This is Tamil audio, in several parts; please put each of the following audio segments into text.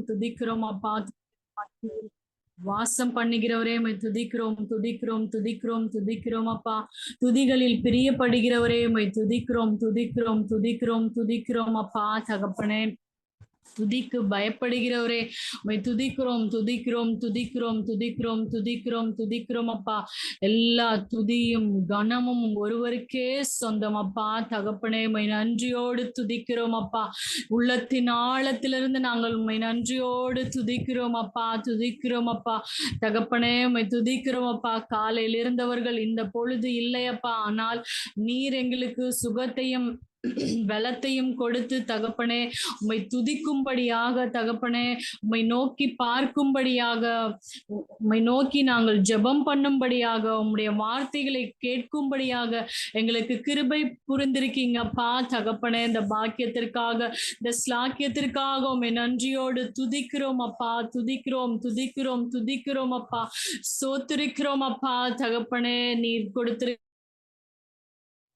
துதிக்கிறோம் அப்பா. வாசம் பண்ணுகிறவரே உம்மை துதிக்கிறோம் துதிக்கிறோம் துதிக்கிறோம் துதிக்கிறோம் அப்பா. துதிகளில் பிரியப்படுகிறவரே உம்மை துதிக்கிறோம் துதிக்கிறோம் துதிக்கிறோம் துதிக்கிறோம் அப்பா தகப்பனே. துதிக்கு பயப்படுகிறவரே உம்மை துதிக்கிறோம் துதிக்கிறோம் துதிக்கிறோம் துதிக்கிறோம் துதிக்கிறோம் துதிக்கிறோம் அப்பா. எல்லா துதியும் கனமும் ஒருவருக்கே சொந்தம் அப்பா தகப்பனே. உம்மை நன்றியோடு துதிக்கிறோம் அப்பா. உள்ளத்தின் ஆழத்திலிருந்து நாங்கள் உம்மை நன்றியோடு துதிக்கிறோம் அப்பா துதிக்கிறோம் அப்பா தகப்பனே. உம்மை துதிக்கிறோம் அப்பா. காலையில் இருந்தவர்கள் இந்த பொழுது இல்லையப்பா, ஆனால் நீர் எங்களுக்கு சுகத்தையும் பலத்தையும் கொடுத்து தகப்பனே உம்மை துதிக்கும்படியாக தகப்பனே, உம்மை நோக்கி பார்க்கும்படியாக, உம்மை நோக்கி நாங்கள் ஜெபம் பண்ணும்படியாக, உம்முடைய வார்த்தைகளை கேட்கும்படியாக எங்களுக்கு கிருபை புரிந்திருக்கீங்கப்பா தகப்பனே. இந்த பாக்கியத்திற்காக, இந்த ஸ்லாக்கியத்திற்காக உம்மை நன்றியோடு துதிக்கிறோம் அப்பா துதிக்கிறோம் துதிக்கிறோம் துதிக்கிறோம் அப்பா. சோத்திருக்கிறோம் அப்பா தகப்பனே. நீர் கொடுத்திரு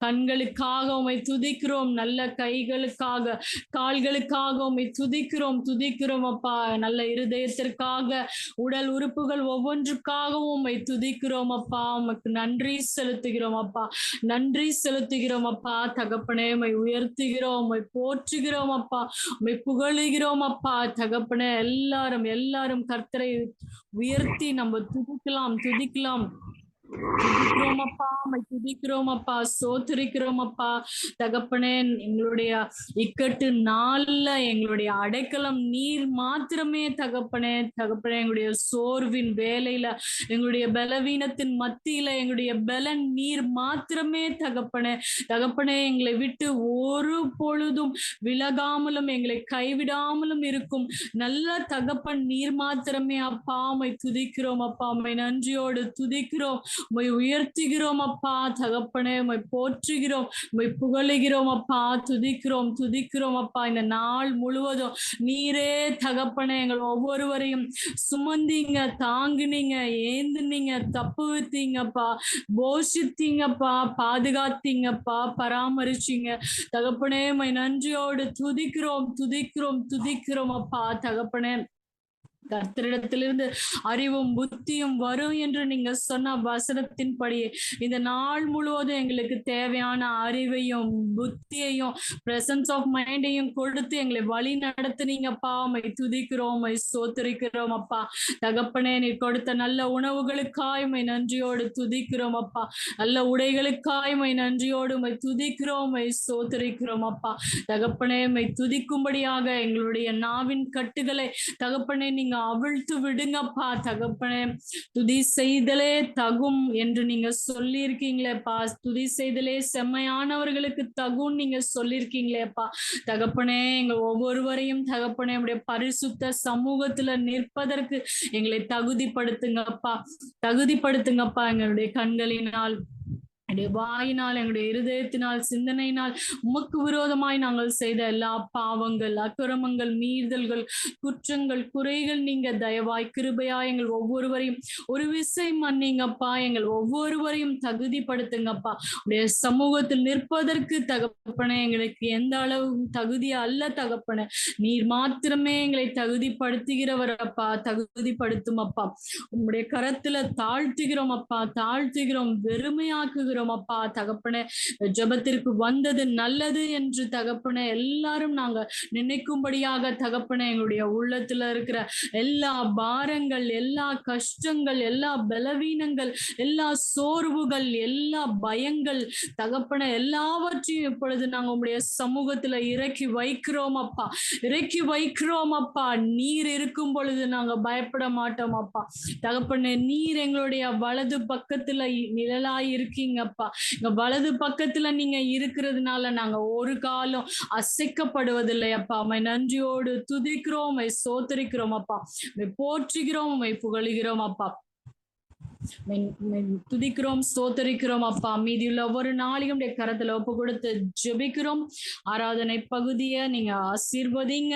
கண்களுக்காக உம்மை துதிக்கிறோம், நல்ல கைகளுக்காக கால்களுக்காக உம்மை துதிக்கிறோம் துதிக்கிறோம் அப்பா. நல்ல இருதயத்திற்காக, உடல் உறுப்புகள் ஒவ்வொன்றுக்காகவும் உம்மை துதிக்கிறோம் அப்பா. உமக்கு நன்றி செலுத்துகிறோம் அப்பா. நன்றி செலுத்துகிறோம் அப்பா தகப்பனே. உம்மை உயர்த்துகிறோம், உம்மை போற்றுகிறோம் அப்பா, உம்மை புகழுகிறோம் அப்பா தகப்பனே. எல்லாரும் எல்லாரும் கர்த்தரை உயர்த்தி நம்ம துதிக்கலாம் துதிக்கலாம். துதிக்கிறோம் அப்பா, உம்மை துதிக்கிறோம் அப்பா, சோத்திரிக்கிறோம் அப்பா தகப்பனே. எங்களுடைய இக்கட்டு நாள்ல எங்களுடைய அடைக்கலம் நீர் மாத்திரமே தகப்பனே தகப்பனே. எங்களுடைய சோர்வின் வேலையில, எங்களுடைய பலவீனத்தின் மத்தியில எங்களுடைய பலன் நீர் மாத்திரமே தகப்பனே தகப்பனே. எங்களை விட்டு ஒரு பொழுதும் விலகாமலும் எங்களை கைவிடாமலும் இருக்கும் நல்ல தகப்பன் நீர் மாத்திரமே அப்பா. உம்மை துதிக்கிறோம் அப்பா, உம்மை நன்றியோடு துதிக்கிறோம், உம்மை உயர்த்துகிறோம் அப்பா தகப்பனே. உம்மை போற்றுகிறோம், உம்மை புகழுகிறோம் அப்பா. துதிக்கிறோம் துதிக்கிறோம் அப்பா. இந்த நாள் முழுவதும் நீரே தகப்பனே எங்கள் ஒவ்வொருவரையும் சுமந்தீங்க, தாங்குனீங்க, ஏந்துனீங்க, தப்பு வைத்தீங்கப்பா, போஷித்தீங்கப்பா, பாதுகாத்தீங்கப்பா, பராமரிச்சீங்க தகப்பனே. உம்மை நன்றியோடு துதிக்கிறோம் துதிக்கிறோம் துதிக்கிறோம் அப்பா தகப்பனே. கர்த்தரிடத்திலிருந்து அறிவும் புத்தியும் வரும் என்று நீங்க சொன்ன வசனத்தின்படி இந்த நாள் முழுவதும் எங்களுக்கு தேவையான அறிவையும் புத்தியையும் பிரசன்ஸ் ஆஃப் மைண்டையும் கொடுத்து எங்களை வழி நடத்துனீங்கப்பா. உம்மை துதிக்கிறோம், உம்மை சோத்திரிக்கிறோம் அப்பா தகப்பனே. நீ கொடுத்த நல்ல உணவுகளுக்காய் உம்மை நன்றியோடு துதிக்கிறோம் அப்பா. நல்ல உடைகளுக்காய் உம்மை நன்றியோடு உம்மை துதிக்கிறோம், உம்மை சோத்திரிக்கிறோம் அப்பா தகப்பனே. உம்மை துதிக்கும்படியாக எங்களுடைய நாவின் கட்டுகளை தகப்பனே நீங்க அவிழ்த்து விடுங்கப்பா தகப்பனே. துதி செய்தலே தகும் என்று நீங்க சொல்லியிருக்கீங்களேப்பா. துதி செய்தலே செம்மையானவர்களுக்கு தகும் நீங்க சொல்லியிருக்கீங்களேப்பா தகப்பனே. எங்க ஒவ்வொருவரையும் தகப்பனே உடைய பரிசுத்த சமூகத்துல நிற்பதற்கு எங்களை தகுதிப்படுத்துங்கப்பா தகுதிப்படுத்துங்கப்பா. எங்களுடைய கண்களினால், எங்களுடைய வாயினால், எங்களுடைய இருதயத்தினால், சிந்தனையினால் உமக்கு விரோதமாய் நாங்கள் செய்த எல்லா பாவங்கள், அக்கிரமங்கள், மீறுதல்கள், குற்றங்கள், குறைகள் நீங்க தயவாய் கிருபையாய் எங்கள் ஒவ்வொருவரையும் ஒரு விசை மன்னிங்கப்பா. எங்கள் ஒவ்வொருவரையும் தகுதிப்படுத்துங்கப்பா. உடைய சமூகத்தில் நிற்பதற்கு தகப்பனே எங்களுக்கு எந்த அளவு தகுதி அல்ல தகப்பனே. நீர் மாத்திரமே எங்களை தகுதிப்படுத்துகிறவர் அப்பா. தகுதிப்படுத்தும் அப்பா. உம்முடைய கரத்துல தாழ்த்துகிறோம் அப்பா, தாழ்த்துகிறோம், வெறுமையாக்குகிறோம் அப்பா தகப்பனே. ஜெபத்திற்கு வந்தது நல்லது என்று தகப்பனே எல்லாரும் நாங்க நினைக்கும்படியாக தகப்பனே எங்களுடைய உள்ளத்துல இருக்கிற எல்லா பாரங்கள், எல்லா கஷ்டங்கள், எல்லா பலவீனங்கள், எல்லா சோர்வுகள், எல்லா பயங்கள் தகப்பனே எல்லாவற்றையும் இப்பொழுது நாங்க உங்களுடைய சமூகத்துல இறக்கி வைக்கிறோம் அப்பா, இறக்கி வைக்கிறோம் அப்பா. நீர் இருக்கும் பொழுது நாங்க பயப்பட மாட்டோம் அப்பா தகப்பனே. நீர் எங்களுடைய வலது பக்கத்துல நிழலாய் இருக்கீங்கப்பா. எங்க வலது பக்கத்துல நீங்க இருக்கிறதுனால நாங்க ஒரு காலம் அசைக்கப்படுவதில்லை அப்பா. உம்மை நன்றியோடு துதிக்கிறோம், உம்மை சோத்தரிக்கிறோம் அப்பா, உம்மை போற்றுகிறோம், உம்மை புகழுகிறோம் அப்பா. துதிக்கிறோம், ஸ்தோத்தரிக்கிறோம் அப்பா. மீதியுள்ள ஒவ்வொரு நாளையும் கரத்துல ஒப்பு கொடுத்து ஜெபிக்கிறோம். ஆராதனை பகுதியை நீங்க ஆசீர்வதிங்க,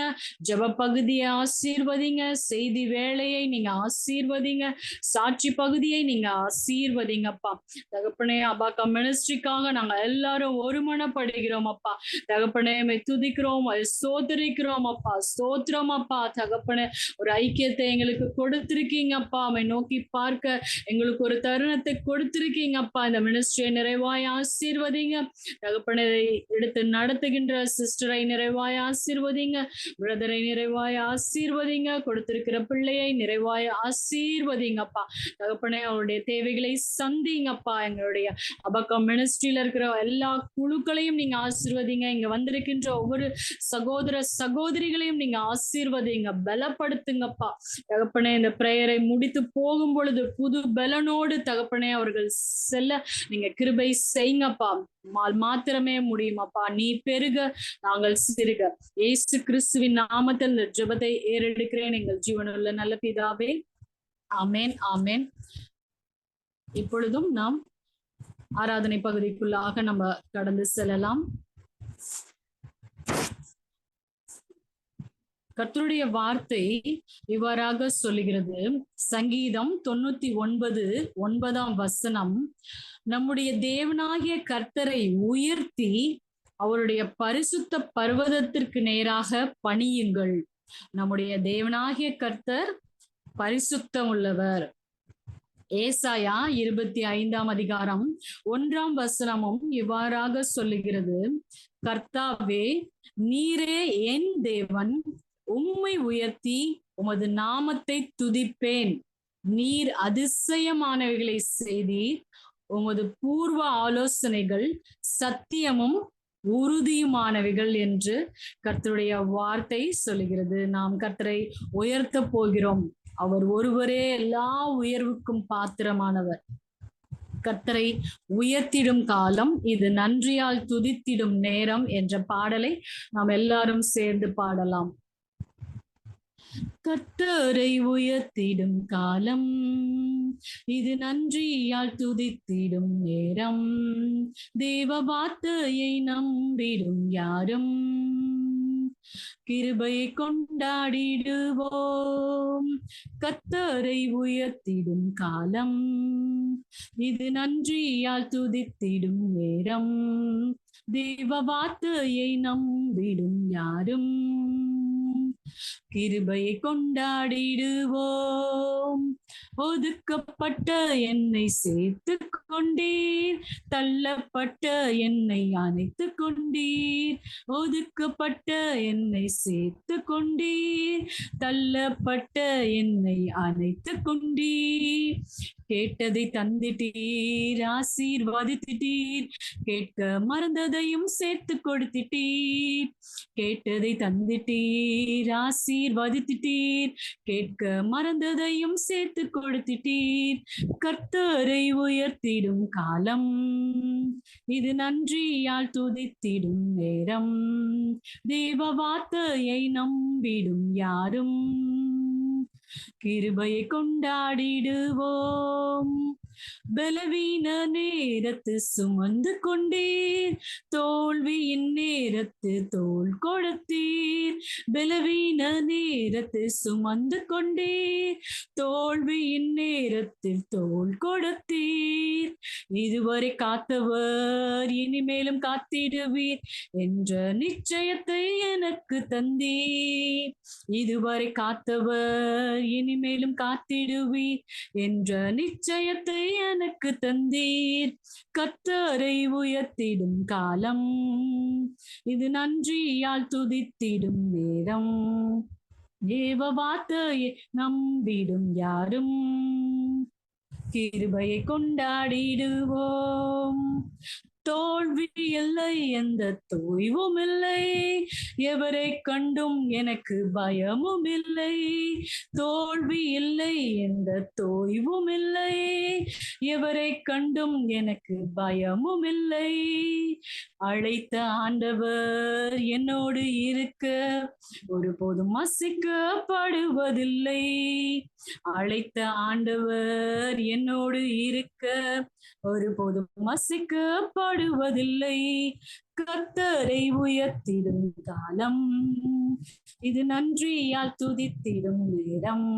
ஜெப பகுதியை ஆசீர்வதிங்க, செய்தி வேலையை நீங்க ஆசீர்வதிங்க, சாட்சி பகுதியை நீங்க ஆசீர்வதிங்கப்பா. தகப்பனே, அபாக்கா மினிஸ்ட்ரிக்காக நாங்க எல்லாரும் ஒருமனப்படுகிறோம் அப்பா. தகப்பனே, துதிக்கிறோம், ஸ்தோத்தரிக்கிறோம் அப்பா. ஸ்தோத்திரம் அப்பா. தகப்பனே, ஒரு ஐக்கியத்தை எங்களுக்கு கொடுத்திருக்கீங்கப்பா. அவை நோக்கி பார்க்க எங்களுக்கு ஒரு தருணத்தை கொடுத்திருக்கீங்கப்பா. இந்த மினிஸ்ட்ரியை நிறைவாய் ஆசீர்வதிங்க. தகப்பனை எடுத்து நடத்துகின்ற சிஸ்டரை நிறைவாய் ஆசீர்வதிங்க, பிரதரை நிறைவாய் ஆசீர்வதிங்க, கொடுத்திருக்கிற பிள்ளையை நிறைவாய் ஆசீர்வதிங்கப்பா. தகப்பனை அவருடைய தேவைகளை சந்திங்கப்பா. எங்களுடைய அபக்கம் மினிஸ்ட்ரியில இருக்கிற எல்லா குழுக்களையும் நீங்க ஆசீர்வதிங்க. இங்க வந்திருக்கின்ற ஒவ்வொரு சகோதர சகோதரிகளையும் நீங்க ஆசீர்வதிங்க, பலப்படுத்துங்கப்பா. தகப்பனே, இந்த பிரேயரை முடித்து போகும் பொழுது புது பலனோடு தகப்பனே அவர்கள் செல்ல நீங்க கிருபை செய்யுங்கப்பா. மாத்திரமே முடியுமாப்பா. நீ பெருக, நாங்கள் சிறுக. இயேசு கிறிஸ்துவின் நாமத்தில் இந்த ஜெபத்தை ஏறெடுக்கிறேன் எங்கள் ஜீவனுள்ள நல்ல பிதாவே. ஆமேன், ஆமேன். இப்பொழுதும் நாம் ஆராதனை பகுதிக்குள்ளாக நம்ம கடந்து செல்லலாம். கர்த்தருடைய வார்த்தை இவ்வாறாக சொல்லுகிறது. சங்கீதம் 99:9 நம்முடைய தேவனாகிய கர்த்தரை உயர்த்தி அவருடைய பரிசுத்த பர்வதத்திற்கு நேராக பணியுங்கள். நம்முடைய தேவனாகிய கர்த்தர் பரிசுத்தம் உள்ளவர். ஏசாயா 25:1 இவ்வாறாக சொல்லுகிறது. கர்த்தாவே, நீரே என் தேவன், உம்மை உயர்த்தி உமது நாமத்தை துதிப்பேன். நீர் அதிசயமானவைகளை செய்தீர். உமது பூர்வ ஆலோசனைகள் சத்தியமும் உறுதியுமானவைகள் என்று கர்த்தருடைய வார்த்தை சொல்லுகிறது. நாம் கர்த்தரை உயர்த்த போகிறோம். அவர் ஒருவரே எல்லா உயர்வுக்கும் பாத்திரமானவர். கர்த்தரை உயர்த்திடும் காலம் இது, நன்றியால் துதித்திடும் நேரம் என்ற பாடலை நாம் எல்லாரும் சேர்ந்து பாடலாம். கர்த்தரை உயர்த்திடும் காலம் இது, நன்றியால் துதித்திடும் நேரம். தேவ வார்த்தையை நம்பிடும் யாரும் கிருபையை கொண்டாடிடுவோம். கர்த்தரை உயர்த்திடும் காலம் இது, நன்றியால் துதித்திடும் நேரம். தேவ வார்த்தையை நம்பிடும் யாரும் கிருபையை கொண்டாடிடுவோம். ஒதுக்கப்பட்ட என்னை சேர்த்து கொண்டீர், தள்ளப்பட்ட என்னை அணைத்து கொண்டீர். ஒதுக்கப்பட்ட என்னை சேர்த்து கொண்டீர், தள்ளப்பட்ட என்னை அணைத்து கொண்டீர். கேட்டதை தந்திட்டீர், ஆசீர்வதித்திட்டீர். கேட்க மறந்ததையும் சேர்த்து கொடுத்திட்டீர். கேட்டதை தந்திட்டீர், ஆசீர்வதித்திட்டீர். கேட்க மறந்ததையும் சேர்த்து கொடுத்திட்டீர். கர்த்தரை உயர்த்திடும் காலம் இது, நன்றியால் துதித்திடும் நேரம். தேவ வார்த்தையை நம்பிடும் யாரும் கிருபையை கொண்டாடிடுவோம். பலவீன நேரத்து சுமந்து கொண்டீர், தோல்வியின் நேரத்து தோள் கொடுத்தீர். பலவீன நேரத்து சுமந்து கொண்டீர், தோல்வியின் நேரத்தில் தோள் கொடுத்தீர். இதுவரை காத்தவர் இனிமேலும் காத்திடுவீர் என்ற நிச்சயத்தை எனக்கு தந்தீர். இதுவரை காத்தவர் இனிமேலும் காத்திடுவீர் என்ற நிச்சயத்தை எனக்கு தந்தீர். கர்த்தரை உயர்த்திடும் காலம் இது, நன்றியால் துதித்திடும் நேரம். தேவ வார்த்தையை நம்பிடும் யாரும் கிருபையை கொண்டாடிடுவோம். தோல்வி இல்லை, எந்த தொய்வும் இல்லை, எவரை கண்டும் எனக்கு பயமும் இல்லை. தோல்வி இல்லை, எந்த தொய்வும் இல்லை, எவரை கண்டும் எனக்கு பயமும் இல்லை. அழைத்த ஆண்டவர் என்னோடு இருக்க ஒருபோதும் அசைக்கப்படுவதில்லை. அழைத்த ஆண்டவர் என்னோடு இருக்க ஒருபோதும் அசைக்கப்படுவதில்லை. கர்த்தரை உயர்த்திடும் காலம் இது, நன்றியால் துதித்திடும் நேரம்.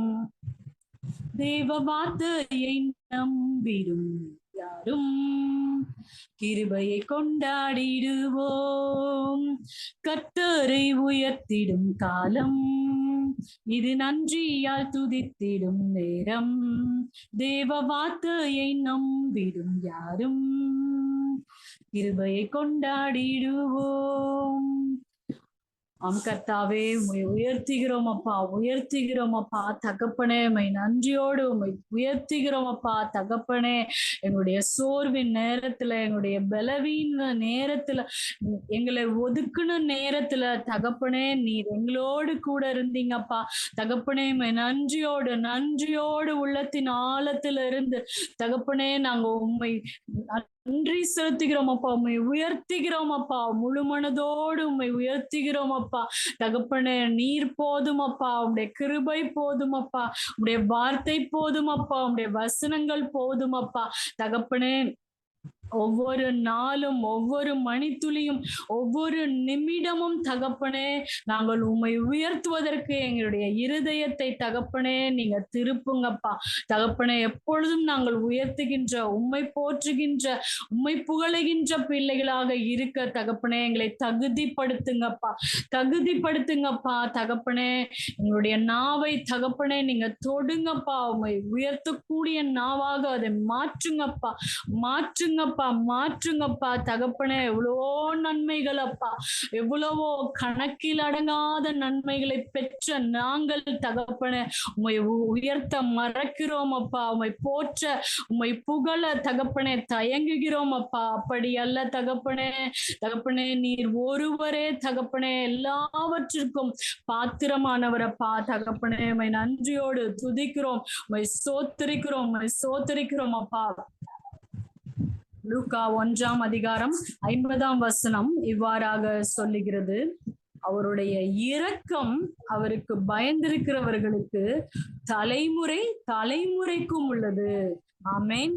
தேவ வார்த்தையை நம்பிடும் யாரும் கிருபையை கொண்டாடிடுவோம். கர்த்தரை உயர்த்திடும் காலம் இது, நன்றியால் துதித்திடும் நேரம். தேவ வார்த்தையை நம்பிடும் யாரும் கிருபையை கொண்டாடிடுவோம். கர்த்தாவே, உம்மை உயர்த்துகிறோம் அப்பா, உயர்த்துகிறோம் அப்பா தகப்பனே. உம்மை நன்றியோடு உம்மை உயர்த்துகிறோம் அப்பா தகப்பனே. எங்களுடைய சோர்வின் நேரத்துல, எங்களுடைய பலவீன நேரத்துல, எங்களை ஒதுக்குன நேரத்துல தகப்பனே நீர் எங்களோடு கூட இருந்தீங்கப்பா தகப்பனே. உம்மை நன்றியோடு நன்றியோடு உள்ளத்தின் ஆழத்துல இருந்து தகப்பனே நாங்க உம்மை நன்றி செலுத்துகிறோம் அப்பா. உம்மை உயர்த்துகிறோம் அப்பா, முழு மனதோடு உம்மை உயர்த்துகிறோம் அப்பா தகப்பனே. நீர் போதும் அப்பா, உம்முடைய கிருபை போதும் அப்பா, உம்முடைய வார்த்தை போதும் அப்பா, உம்முடைய வசனங்கள் போதும் அப்பா தகப்பனே. ஒவ்வொரு நாளும், ஒவ்வொரு மணித்துளியும், ஒவ்வொரு நிமிடமும் தகப்பனே நாங்கள் உம்மை உயர்த்துவதற்கு எங்களுடைய இருதயத்தை தகப்பனே நீங்க திருப்புங்கப்பா தகப்பனே. எப்பொழுதும் நாங்கள் உயர்த்துகின்ற, உம்மை போற்றுகின்ற, உம்மை புகழுகின்ற பிள்ளைகளாக இருக்க தகப்பனே எங்களை தகுதிப்படுத்துங்கப்பா, தகுதிப்படுத்துங்கப்பா தகப்பனே. எங்களுடைய நாவை தகப்பனே நீங்க தொடுங்கப்பா, உம்மை உயர்த்தக்கூடிய நாவாக அதை மாற்றுங்கப்பா, மாற்றுங்கப்பா, மாற்றுங்கப்பா தகப்பனே. எவ்வளவோ நன்மைகள் அப்பா, எவ்வளவோ கணக்கில் அடங்காத நன்மைகளை பெற்ற நாங்கள் தகப்பனே உம்மை உயர்த்த மறக்கிறோம் அப்பா, உம்மை போற்ற, உம்மை புகழ தகப்பனே தயங்குகிறோம் அப்பா. அப்படி அல்ல தகப்பனே, தகப்பனே நீர் ஒருவரே தகப்பனே எல்லாவற்றிற்கும் பாத்திரமானவர் அப்பா தகப்பனே. உம்மை நன்றியோடு துதிக்கிறோம், உம்மை சோத்தரிக்கிறோம், உம்மை சோத்தரிக்கிறோம் அப்பா. லூக்கா 1ஆம் அதிகாரம் 50ஆம் வசனம் இவ்வாறாக சொல்லுகிறது, அவருடைய இரக்கம் அவருக்கு பயந்திருக்கிறவர்களுக்கு தலைமுறை தலைமுறைக்கும் உள்ளது. ஆமேன்.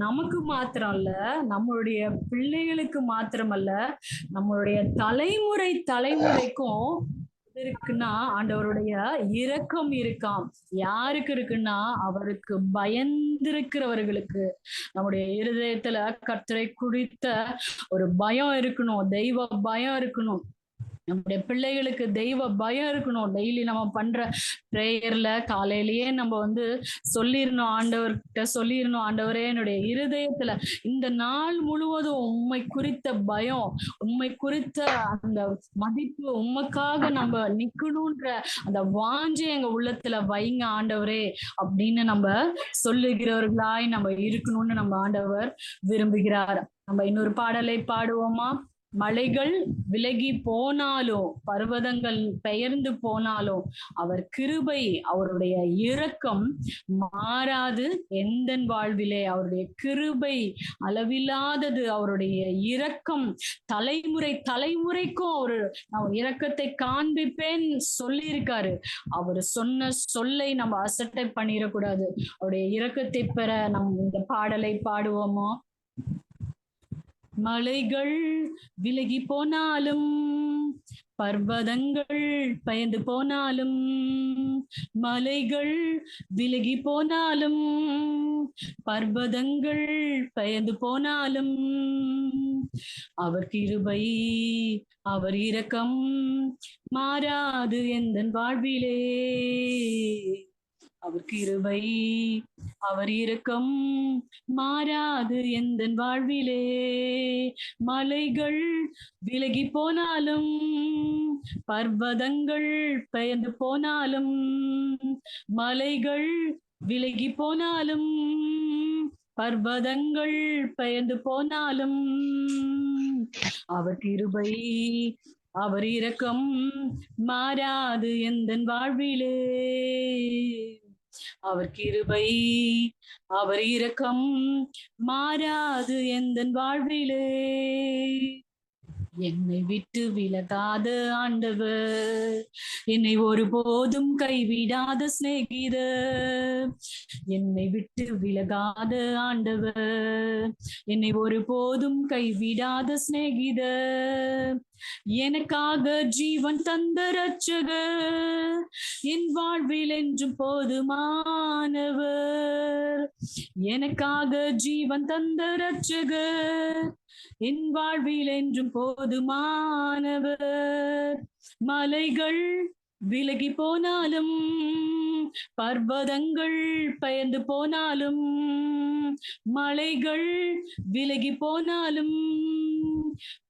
நமக்கு மாத்திரம் அல்ல, நம்மளுடைய பிள்ளைகளுக்கு மாத்திரமல்ல, நம்மளுடைய தலைமுறை தலைமுறைக்கும் இருக்குன்னா ஆண்டவருடைய இரக்கம் இருக்காம். யாருக்கு இருக்குன்னா அவருக்கு பயந்திருக்கிறவர்களுக்கு. நம்முடைய இருதயத்துல கர்த்தரை குறித்த ஒரு பயம் இருக்கணும், தெய்வ பயம் இருக்கணும். நம்முடைய பிள்ளைகளுக்கு தெய்வ பயம் இருக்கணும். டெய்லி நம்ம பண்ற பிரேயர்ல காலையிலேயே நம்ம சொல்லிடணும், ஆண்டவர்கிட்ட சொல்லிடணும், ஆண்டவரே என்னுடைய இருதயத்துல இந்த நாள் முழுவதும் உம்மை குறித்த பயம், உம்மை குறித்த அந்த மதிப்பு, உமக்காக நம்ம நிக்கணும்ன்ற அந்த வாஞ்சை எங்க உள்ளத்துல வைங்க ஆண்டவரே அப்படின்னு நம்ம சொல்லுகிறவர்களாய் நம்ம இருக்கணும்னு நம்ம ஆண்டவர் விரும்புகிறார். நம்ம இன்னொரு பாடலை பாடுவோமா? மலைகள் விலகி போனாலும், பர்வதங்கள் பெயர்ந்து போனாலும், அவர் கிருபை, அவருடைய இரக்கம் மாறாது எந்த வாழ்விலே. அவருடைய கிருபை அளவில்லாதது, அவருடைய இரக்கம் தலைமுறை தலைமுறைக்கும் அவரு இரக்கத்தை காண்பிப்பேன் சொல்லியிருக்காரு. அவர் சொன்ன சொல்லை நம்ம அசட்டை பண்ணிடக்கூடாது. அவருடைய இரக்கத்தை பெற நம் இந்த பாடலை பாடுவோமோ? மலைகள் விலகி போனாலும், பர்வதங்கள் பயந்து போனாலும், மலைகள் விலகி போனாலும், பர்வதங்கள் பயந்து போனாலும், அவர் கிருபை, அவர் இரக்கம் மாறாது எந்த வாழ்விலே. அவர் கிருபை, அவர் இரக்கம் மாறாது எந்த வாழ்விலே. மலைகள் விலகி போனாலும், பர்வதங்கள் பெயர்ந்து போனாலும், மலைகள் விலகி போனாலும், பர்வதங்கள் பெயர்ந்து போனாலும் அவர் கிருபை அவர் இரக்கம் மாறாது எந்தன் வாழ்விலே. அவர் கிருபை அவர் இரக்கம் மாறாது எந்தன் வாழ்விலே. என்னை விட்டு விலகாத ஆண்டவர், என்னை ஒருபோதும் கைவிடாத சிநேகிதர். என்னை விட்டு விலகாத ஆண்டவர், என்னை ஒருபோதும் கைவிடாத சிநேகிதர். எனக்காக ஜீவன் தந்த ரட்சகர், என் வாழ்வில் என்றும் போதுமானவர். எனக்காக ஜீவன் தந்த ரட்சகர், என் வாழ்வில் என்றும் போதுமானவர். மலைகள் விலகி போனாலும், பர்வதங்கள் பெயர்ந்து போனாலும், மலைகள் விலகி போனாலும்,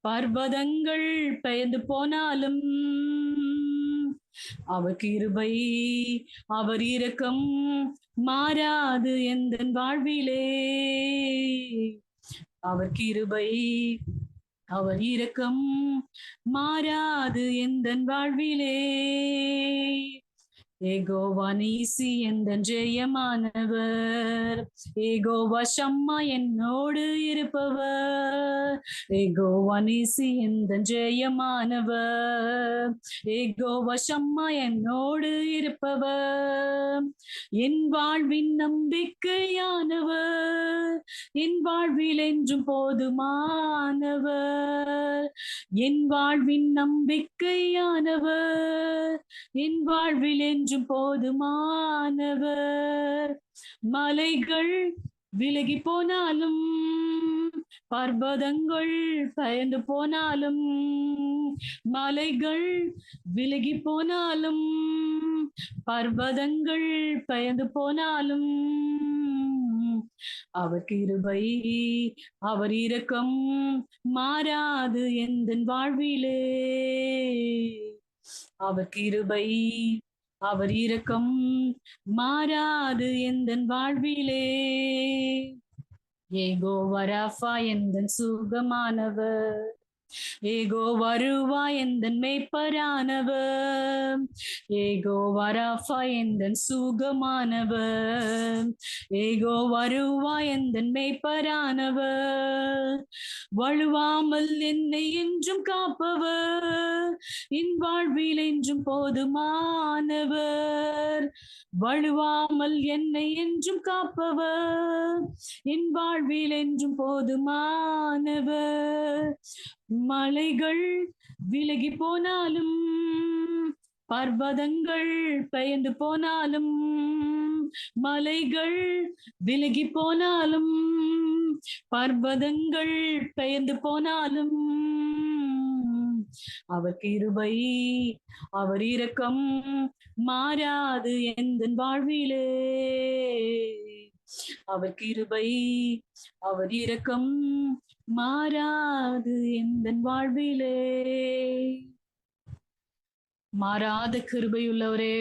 பர்வதங்கள் பெயர்ந்து போனாலும், அவர் கிருபை அவர் இரக்கம் மாறாது எந்தன் வாழ்விலே. அவர் கிருபை அவர் இரக்கம் மாறாது எந்தன் வாழ்விலே. ஏகோவா நீசி எந்தன் ஜெயமானவர், ஏகோவா ஷம்மா என்னோடு இருப்பவர். ஏகோவா நீசி எந்தன் ஜெயமானவர், ஏகோவா ஷம்மா என்னோடு இருப்பவர். என் வாழ்வின் நம்பிக்கையானவர், என் வாழ்வில் என்றும் போதுமானவர். என் வாழ்வின் நம்பிக்கையானவர், என் வாழ்வில் என்றும் போதுமானவர். மலைகள் விலகி போனாலும், பர்வதங்கள் பயந்து போனாலும், மலைகள் விலகி போனாலும், பர்வதங்கள் பயந்து போனாலும், அவர் கிருபை அவர் இரக்கம் மாறாது எந்தன் வாழ்விலே. அவர் கிருபை அவர் இரக்கம் மாறாது எந்தன் வாழ்விலே. ஏகோவா ராஃபா எந்தன் சுகமானவர், ஏகோவா ரூவா எந்தன் மேய்ப்பரானவர். ஏகோவா ராஃபா எந்தன் சுகமானவர், ஏகோவா ரூவா எந்தன் மேய்ப்பரானவர். வழுவாமல் என்னை என்றும் காப்பவர், என் வாழ்வில் என்றும் போதுமானவர். வழுவாமல் என்னை என்றும் காப்பவர், என் வாழ்வில் என்றும் போதுமானவர். மலைகள் விலகி போனாலும், பர்வதங்கள் பெயர்ந்து போனாலும், மலைகள் விலகி போனாலும், பர்வதங்கள் பெயர்ந்து போனாலும், அவர் கிருபை அவர் இரக்கம் மாறாது எந்தன் வாழ்விலே. அவர் கிருபை அவர் இரக்கம் மாறாது எந்தன் வாழ்விலே. மாறாத கிருபையுள்ளவரே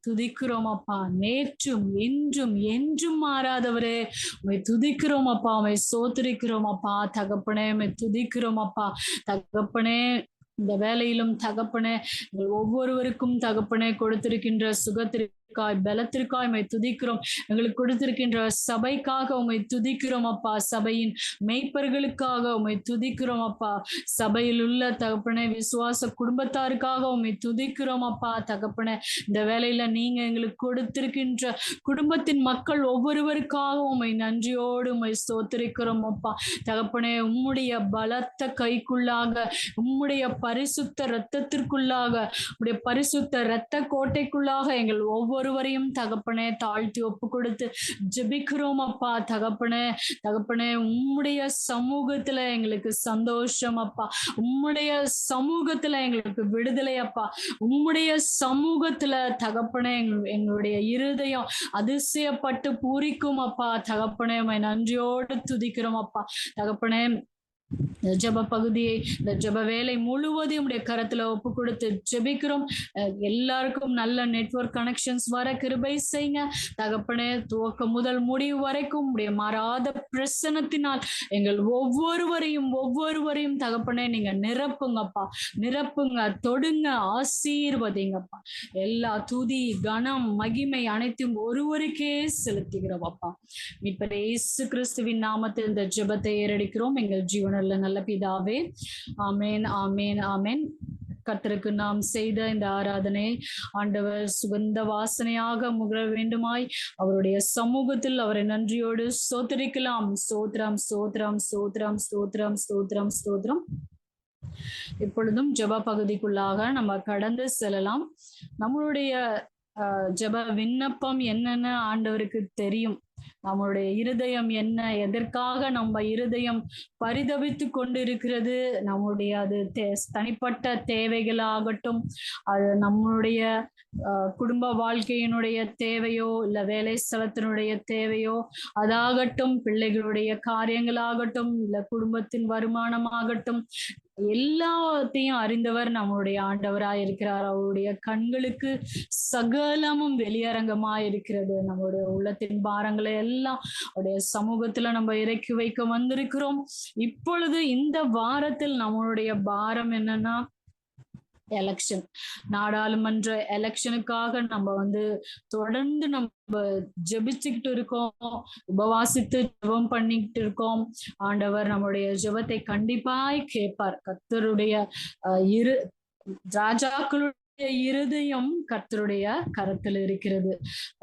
துதிக்கிறோம் அப்பா. நேற்றும் இன்றும் என்றும் மாறாதவரே உம்மை துதிக்கிறோம் அப்பா, உம்மை சோத்திரிக்கிறோம் அப்பா. தகப்பனே உம்மை துதிக்கிறோம் அப்பா. தகப்பனே இந்த வேலையிலும் தகப்பனே ஒவ்வொருவருக்கும் தகப்பனே கொடுத்திருக்கின்ற சுகத்திற்காய் பலத்திற்காய் உம்மை துதிக்கிறோம். எங்களுக்கு கொடுத்திருக்கின்ற சபைக்காக உம்மை துதிக்கிறோம் அப்பா. சபையின் மெய்ப்பர்களுக்காக உம்மை துதிக்கிறோம் அப்பா. சபையில் உள்ள தகப்பனே விசுவாச குடும்பத்தாருக்காக உம்மை துதிக்கிறோம் அப்பா. தகப்பனே இந்த வேலையில நீங்க எங்களுக்கு கொடுத்திருக்கின்ற குடும்பத்தின் மக்கள் ஒவ்வொருவருக்காக உம்மை நன்றியோடு உம்மை ஸ்தோத்திரிக்கிறோம் அப்பா. தகப்பனே உம்முடைய பலத்த கைக்குள்ளாக, உம்முடைய பரிசுத்த இரத்தத்திற்குள்ளாக, உடைய பரிசுத்த இரத்த கோட்டைக்குள்ளாக எங்கள் ஒவ்வொருவரையும் தகப்பனே தாழ்த்தி ஒப்பு கொடுத்து ஜெபிக்கிறோம் அப்பா. தகப்பனே தகப்பனே உம்முடைய சமூகத்துல எங்களுக்கு சந்தோஷம் அப்பா. உம்முடைய சமூகத்துல எங்களுக்கு விடுதலை அப்பா. உம்முடைய சமூகத்துல தகப்பனே எங்களுடைய இருதயம் அதிசயப்பட்டு பூரிக்கும் அப்பா. தகப்பனே உம்மை நன்றியோடு துதிக்கிறோம் அப்பா. தகப்பனே ஜெப பகுதியை, இந்த ஜெப வேலை முழுவதையும் உடைய கரத்துல ஒப்பு கொடுத்து ஜெபிக்கிறோம். எல்லாருக்கும் நல்ல நெட்வொர்க் கனெக்ஷன்ஸ் வர கிருபை செய்யுங்க தகப்பனே. துவக்கம் முதல் முடிவு வரைக்கும் உடைய மாறாத பிரசனத்தினால் எங்கள் ஒவ்வொருவரையும் தகப்பனே நீங்க நிரப்புங்கப்பா, நிரப்புங்க, தொடுங்க, ஆசீர்வதிங்கப்பா. எல்லா துதி கனம் மகிமை அனைத்தும் ஒருவருக்கே செலுத்துகிறோம் அப்பா. மீட்பர் இயேசு கிறிஸ்துவின் நாமத்தில் இந்த ஜெபத்தை ஏறெடுக்கிறோம் எங்கள் ஜீவனுள்ள நல்ல பிதாவே. ஆமேன், ஆமேன், ஆமேன். கர்த்தருக்கு நாம் செய்த இந்த ஆராதனை ஆண்டவர் சுகந்த வாசனையாக முகர வேண்டுமாய் அவருடைய சமூகத்தில் அவரை நன்றியோடு ஸ்தோத்திரிக்கலாம். ஸ்தோத்திரம், ஸ்தோத்திரம், ஸ்தோத்திரம், ஸ்தோத்திரம், ஸ்தோத்திரம், ஸ்தோத்திரம். இப்பொழுதும் ஜெப பகுதிக்குள்ளாக நம்ம கடந்து செல்லலாம். நம்மளுடைய ஜெப விண்ணப்பம் என்னன்னு ஆண்டவருக்கு தெரியும். நம்மளுடைய இருதயம் என்ன, எதற்காக நம்ம இருதயம் பரிதவித்து கொண்டிருக்கிறது, நம்முடைய அது தனிப்பட்ட தேவைகளாகட்டும், அது நம்மளுடைய குடும்ப வாழ்க்கையினுடைய தேவையோ இல்ல வேலை ஸ்தலத்தினுடைய தேவையோ அதாகட்டும், பிள்ளைகளுடைய காரியங்களாகட்டும் இல்ல குடும்பத்தின் வருமானமாகட்டும், எல்லாத்தையும் அறிந்தவர் நம்முடைய ஆண்டவராய் இருக்கிறார். அவருடைய கண்களுக்கு சகலமும் வெளியரங்கமாய் இருக்கிறது. நம்முடைய உள்ளத்தின் பாரங்களை எல்லாம் அவருடைய சமூகத்துல நம்ம இறக்கி வைக்க வந்திருக்கிறோம். இப்பொழுது இந்த வாரத்தில் நம்மளுடைய பாரம் என்னன்னா எலெக்ஷன், நாடாளுமன்ற எலெக்ஷனுக்காக நம்ம தொடர்ந்து நம்ம ஜெபிச்சுக்கிட்டு இருக்கோம், உபவாசித்து ஜெபம் பண்ணிக்கிட்டு இருக்கோம். ஆண்டவர் நம்முடைய ஜெபத்தை கண்டிப்பாய் கேட்பார். கர்த்தருடைய ராஜாக்களுடைய இருதயம் கர்த்தருடைய கரத்தில் இருக்கிறது.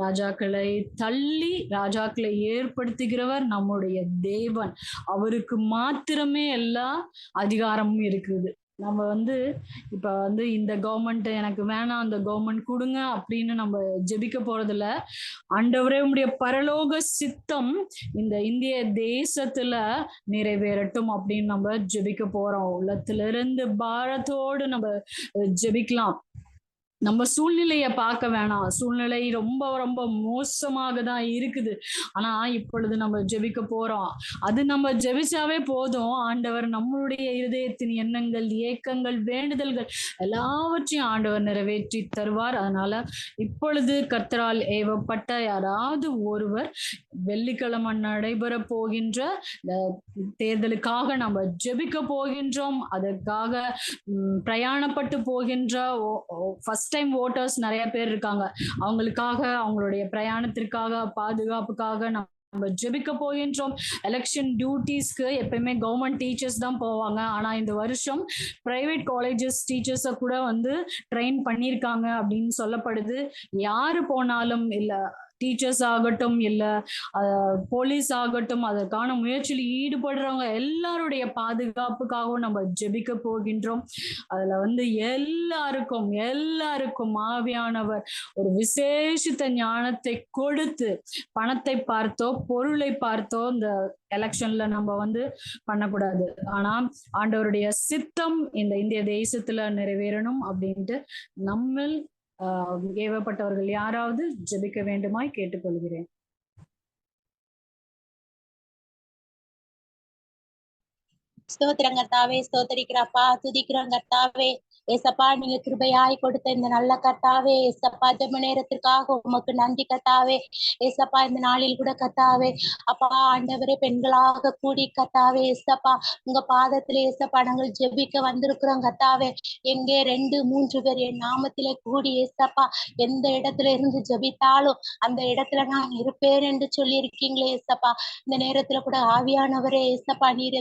ராஜாக்களை தள்ளி ராஜாக்களை ஏற்படுத்துகிறவர் நம்முடைய தேவன். அவருக்கு மாத்திரமே எல்லா அதிகாரமும் இருக்குது. நம்ம இப்ப இந்த கவர்மெண்ட் எனக்கு வேணாம், அந்த கவர்மெண்ட் கொடுங்க அப்படின்னு நம்ம ஜெபிக்க போறதில்ல. ஆண்டவரே உம்முடைய பரலோக சித்தம் இந்த இந்திய தேசத்துல நிறைவேறட்டும் அப்படின்னு நம்ம ஜெபிக்க போறோம். உள்ளத்திலிருந்து பாரத்தோடு நம்ம ஜெபிக்கலாம். நம்ம சூழ்நிலைய பார்க்க வேணாம். சூழ்நிலை ரொம்ப ரொம்ப மோசமாக தான் இருக்குது. ஆனா இப்பொழுது நம்ம ஜெபிக்க போறோம். அது நம்ம ஜெபிச்சாவே போதும். ஆண்டவர் நம்மளுடைய இருதயத்தின் எண்ணங்கள், ஏக்கங்கள், வேண்டுதல்கள் எல்லாவற்றையும் ஆண்டவர் நிறைவேற்றி தருவார். அதனால இப்பொழுது கர்த்தரால் ஏவப்பட்ட யாராவது ஒருவர் வெள்ளிக்கிழமை நடைபெற போகின்ற தேர்தலுக்காக நம்ம ஜெபிக்க போகின்றோம். அதற்காக பிரயாணப்பட்டு போகின்ற ஃபர்ஸ்ட் டைம் ஓட்டர்ஸ் நிறைய பேர் இருக்காங்க. அவங்களுக்காக, அவங்களுடைய பிரயாணத்திற்காக, பாதுகாப்புக்காக நம்ம ஜெபிக்க போகின்றோம். எலெக்ஷன் டியூட்டிஸ்க்கு எப்பயுமே கவர்மெண்ட் டீச்சர்ஸ் தான் போவாங்க. ஆனா இந்த வருஷம் பிரைவேட் காலேஜஸ் டீச்சர்ஸை கூட ட்ரெயின் பண்ணியிருக்காங்க அப்படின்னு சொல்லப்படுது. யாரு போனாலும் இல்ல டீச்சர்ஸ் ஆகட்டும் இல்ல போலீஸ் ஆகட்டும், அதற்கான முயற்சியில் ஈடுபடுறவங்க எல்லாருடைய பாதுகாப்புக்காகவும் நம்ம ஜெபிக்க போகின்றோம். அதுல எல்லாருக்கும் ஆவியானவர் ஒரு விசேஷித்த ஞானத்தை கொடுத்து, பணத்தை பார்த்தோ பொருளை பார்த்தோ இந்த எலெக்ஷன்ல நம்ம பண்ணக்கூடாது. ஆனா ஆண்டவருடைய சித்தம் இந்த இந்திய தேசத்துல நிறைவேறணும் அப்படின்ட்டு நம்ம ஏவப்பட்டவர்கள் யாராவது ஜெபிக்க வேண்டுமாய் கேட்டுக்கொள்கிறேன். ஸ்தோத்திரம் கர்த்தாவே, ஸ்தோத்திரிக்கிறப்பா, துதிக்கிறோம் கர்த்தாவே. ஏசப்பா, நீங்க கிருபையாய் கொடுத்த இந்த நல்ல கர்த்தாவே, ஏசப்பா ஜெப நேரத்திற்காக உமக்கு நன்றி கர்த்தாவே. ஏசப்பா இந்த நாளில் கூட கர்த்தாவே அப்பா ஆண்டவரே பெண்களாக கூடி கர்த்தாவே ஏசப்பா உங்க பாதத்திலே ஏசப்பா நாங்கள் ஜெபிக்க வந்திருக்கிறோம் கர்த்தாவே. எங்கே 2-3 பேர் என் நாமத்திலே கூடி ஏசப்பா எந்த இடத்துல இருந்து ஜெபித்தாலும் அந்த இடத்துல நான் இருப்பேன் என்று சொல்லி இருக்கீங்களே ஏசப்பா. இந்த நேரத்துல கூட ஆவியானவரே ஏசப்பா நீர்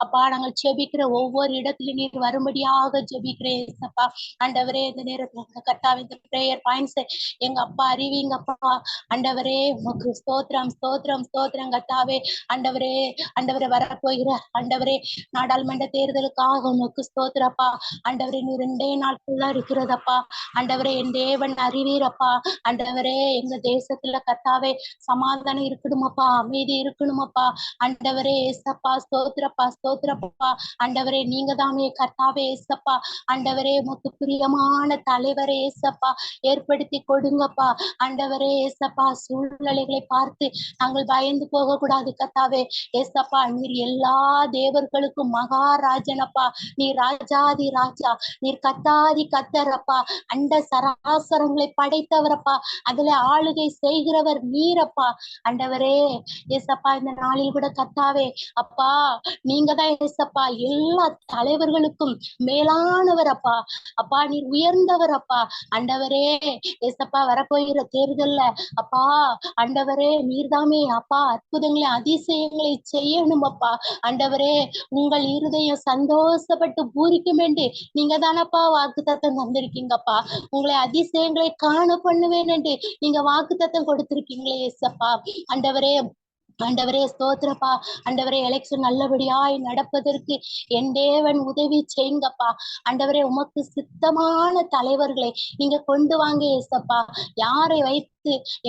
அப்பா நாங்கள் ஜெபிக்கிற ஒவ்வொரு இடத்துல நீர் வரும்படியாக ஜெபிக்கிறேன் ஏசப்பா. ஆண்டவரே இந்த நேரத்துல கர்த்தாவே இந்த பிரேயர் பாயிண்ட்ஸ் எங்க அப்பா அறிவிங்கப்பா. ஆண்டவரே உமக்கு ஸ்தோத்திரம் ஸ்தோத்திரம் ஸ்தோத்திரம் கர்த்தாவே. ஆண்டவரே ஆண்டவரே வரப்போகிற ஆண்டவரே நாடாளுமன்ற தேர்தலுக்காக உமக்கு ஸ்தோத்திரப்பா. ஆண்டவரே நீ 2 நாட்கள்ல இருக்கிறதப்பா. ஆண்டவரே என் தேவன் அறிவீரப்பா. ஆண்டவரே எங்க தேசத்துல கர்த்தாவே சமாதானம் இருக்கணுமப்பா, அமைதி இருக்கணுமப்பா. ஆண்டவரே ஏசப்பா ஸ்தோத்திரப்பா ஸ்தோத்திரப்பா. ஆண்டவரே நீங்க தானே கர்த்தாவே ஏசப்பா. ஆண்டவரே உமக்கு பிரியமான தலைவரே ஏசப்பா ஏற்படுத்தி கொடுங்கப்பா. ஆண்டவரே ஏசப்பா சூழ்நிலைகளை பார்த்து நாங்கள் பயந்து போக கூடாது கத்தாவே. ஏசப்பா நீர் எல்லா தேவர்களுக்கும் மகாராஜனப்பா. நீர் ராஜாதி ராஜா, நீர் கத்தாதி கத்தரப்பா. அண்ட சராசரங்களை படைத்தவரப்பா, அதுல ஆளுகை செய்கிறவர் நீரப்பா. ஆண்டவரே ஏசப்பா இந்த நாளில் கூட கத்தாவே அப்பா நீங்க தான் ஏசப்பா எல்லா தலைவர்களுக்கும் மேலானவர் அப்பா. அப்பா நீர் உயர்ந்தவர் அப்பா. ஆண்டவரே ஏசப்பா வரப்போகிற தேர்தல்ல அப்பா ஆண்டவரே நீர்தாமே அப்பா அற்புதங்களை அதிசயங்களை செய்யணும் அப்பா. ஆண்டவரே உங்கள் இருதயம் சந்தோஷப்பட்டு பூரிக்கும் என்று நீங்க தானப்பா வாக்குத்தத்தம் தந்திருக்கீங்கப்பா. உங்களை அதிசயங்களை காண பண்ணுவேன் என்று நீங்க வாக்குத்தத்தம் கொடுத்திருக்கீங்களே ஏசப்பா. ஆண்டவரே ஆண்டவரே ஸ்தோத்திரப்பா. ஆண்டவரே எலெக்ஷன் நல்லபடியாய் நடப்பதற்கு என் தேவன் உதவி செய்யுங்கப்பா. ஆண்டவரே உமக்கு சித்தமான தலைவர்களை நீங்க கொண்டு வாங்க ஏசப்பா. யாரை வைத்து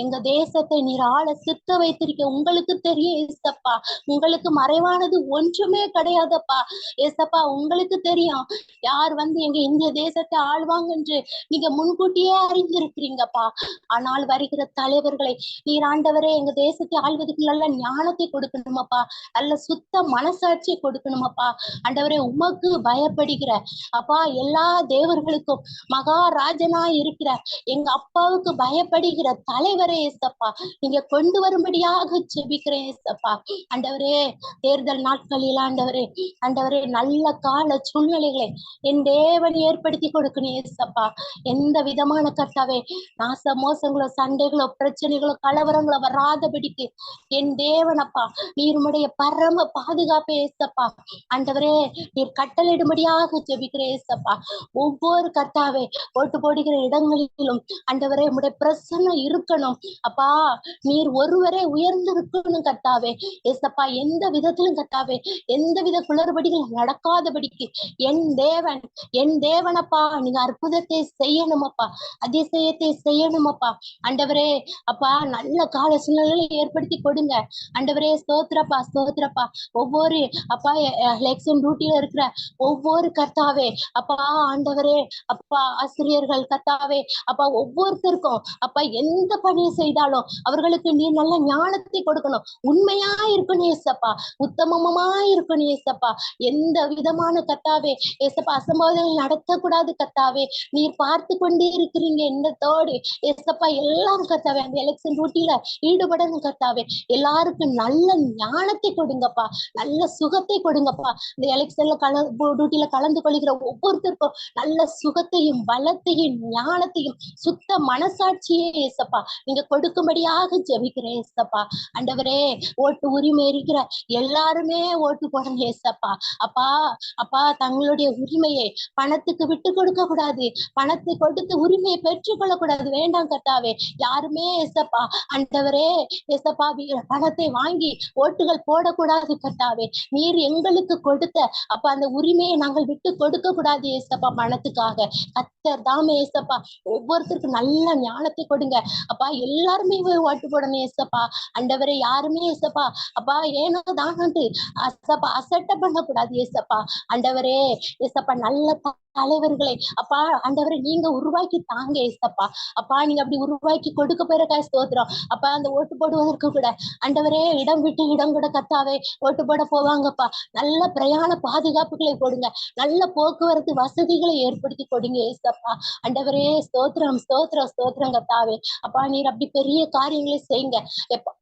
எங்க தேசத்தை நீர் ஆள சித்த வைத்திருக்க உங்களுக்கு தெரியும் ஏசப்பா. உங்களுக்கு மறைவானது ஒன்றுமே கிடையாதப்பா ஏசப்பா. உங்களுக்கு தெரியும் யார் எங்க இந்திய தேசத்தை ஆள்வாங்க என்று நீங்க முன்கூட்டியே அறிந்திருக்கிறீங்கப்பா. ஆனால் வருகிற தலைவர்களை நீர் ஆண்டவரே எங்க தேசத்தை ஆள்வதற்கு நல்ல ஞானத்தை கொடுக்கணுமப்பா, நல்ல சுத்த மனசாட்சியை கொடுக்கணுமப்பா. ஆண்டவரே உமக்கு பயப்படுகிற அப்பா எல்லா தேவர்களுக்கும் மகாராஜனா இருக்கிற எங்க அப்பாவுக்கு பயப்படுகிற தலைவரே ஏசப்பா நீங்க கொண்டு வரும்படியாக ஜெபிக்கிறேன் ஏசப்பா. ஆண்டவரே தேர்தல் நாட்களில் ஆண்டவரே நல்ல கால சூழ்நிலைகளை என் தேவன் ஏற்படுத்தி கொடுக்கணும் ஏசப்பா. எந்த விதமான கர்த்தாவே நாச மோசங்களோ சண்டைகளோ பிரச்சனைகளோ கலவரங்களோ வராதபடிக்கு என் தேவனப்பா நீர் உம்முடைய பரம பாதுகாப்பே ஏசப்பா. ஆண்டவரே நீர் கட்டளையிடும்படியாக ஜெபிக்கிறேன் ஏசப்பா. ஒவ்வொரு கர்த்தாவே ஓட்டு போடுகிற இடங்களிலும் ஆண்டவரே உம்முடைய பிரசன்னம் இருக்கணும் அப்பா. நீர் ஒருவரே உயர்ந்து இருக்கணும் கர்த்தாவே ஏசப்பா. எந்த விதத்திலும் கர்த்தாவே எந்தவித குளறுபடிகள் நடக்காதபடிக்கு என் தேவனப்பா நீங்க அற்புதத்தை செய்யணுமப்பா, அதிசயத்தை செய்யணுமப்பா. ஆண்டவரே அப்பா நல்ல கால சூழ்நிலையை ஏற்படுத்தி கொடுங்க ஆண்டவரே. ஸ்தோத்திரப்பா. ஒவ்வொரு அப்பா எலெக்ஷன் டியூட்டில இருக்கிற ஒவ்வொரு கர்த்தாவே அப்பா ஆண்டவரே அப்பா ஆசிரியர்கள் கர்த்தாவே அப்பா ஒவ்வொருத்தருக்கும் அப்பா எந்த பணியை செய்தாலும் அவர்களுக்கு நீ நல்ல ஞானத்தை கொடுக்கணும். உண்மையா இருக்கணும் ஏசப்பா, உத்தமமா இருக்கணும் ஏசப்பா. எந்த விதமான கர்த்தாவே ஏசப்பா அசம்பாவிதங்கள் நடத்தக்கூடாது கர்த்தாவே. நீர் பார்த்து கொண்டே இருக்கிறீங்க எண்ணத்தோடு ஏசப்பா. எல்லாரும் கர்த்தாவே அந்த எலெக்ஷன் டியூட்டில ஈடுபடணும் கர்த்தாவே. எல்லாருக்கும் நல்ல ஞானத்தை கொடுங்கப்பா, நல்ல சுகத்தை கொடுங்கப்பா. இந்த எலெக்ஷன்ல டியூட்டில கலந்து கொள்கிற ஒவ்வொருத்தருக்கும் நல்ல சுகத்தையும் பலத்தையும் ஞானத்தையும் சுத்த மனசாட்சியே ஏசப்பா நீங்க கொடுக்கும்படியாக ஜெபிக்கிறேன் ஏசப்பா. ஆண்டவரே ஓட்டு உரிமை இருக்கிற எல்லாருமே ஓட்டு போடணும் ஏசப்பா. அப்பா தங்களுடைய உரிமையை பணத்துக்கு விட்டு கொடுக்க கூடாது, பணத்தை கொடுத்து உரிமையை பெற்றுக்கொள்ள கூடாது. வேண்டாம் கர்த்தாவே யாருமே ஏசப்பா ஆண்டவரே ஏசப்பா பணத்தை வாங்கி ஓட்டுகள் போடக்கூடாது கர்த்தாவே. நீர் எங்களுக்கு கொடுத்த அப்ப அந்த உரிமையை நாங்கள் விட்டு கொடுக்க கூடாது ஏசப்பா பணத்துக்காக. கர்த்தர் தாமே ஏசப்பா ஒவ்வொருத்தருக்கும் நல்ல ஞானத்தை கொடுங்க அப்பா. எல்லாருமே ஓட்டு போடணும் ஏசப்பா. ஆண்டவரே யாருமே ஏசப்பா அப்பா ஏனோ தானு அசட்டை பண்ணக்கூடாது ஏசப்பா. ஆண்டவரே ஏசப்பா நல்ல தலைவர்களை அப்பா ஆண்டவரை நீங்க உருவாக்கி தாங்க ஏசப்பா. அப்பா நீங்க அப்படி உருவாக்கி கொடுக்க போறக்கா ஸ்தோத்திரம் அப்பா. அந்த ஓட்டு போடுவதற்கு கூட ஆண்டவரே இடம் விட்டு இடம் கூட கர்த்தாவே ஓட்டு போட போவாங்கப்பா. நல்ல பிரயாண பாதுகாப்புகளை கொடுங்க, நல்ல போக்குவரத்து வசதிகளை ஏற்படுத்தி கொடுங்க ஏசப்பா. ஆண்டவரே ஸ்தோத்திரம் கர்த்தாவே. அப்பா நீர் அப்படி பெரிய காரியங்களை செய்யுங்க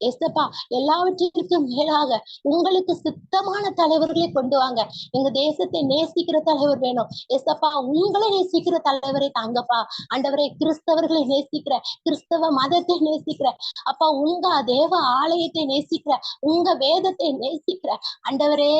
ஏசப்பா. எல்லாவற்றிற்கும் மேலாக உங்களுக்கு சித்தமான தலைவர்களை கொண்டு வாங்க. எங்க தேசத்தை நேசிக்கிற தலைவர் வேணும் ஏசப்பா. உங்களை நேசிக்கிற தலைவரை தாங்கப்பா. ஆண்டவரே கிறிஸ்தவர்களை நேசிக்கிற, கிறிஸ்தவ மதத்தை நேசிக்கிற அப்பா, உங்க தேவ ஆலயத்தை நேசிக்கிற, உங்க வேதத்தை நேசிக்கிற ஆண்டவரே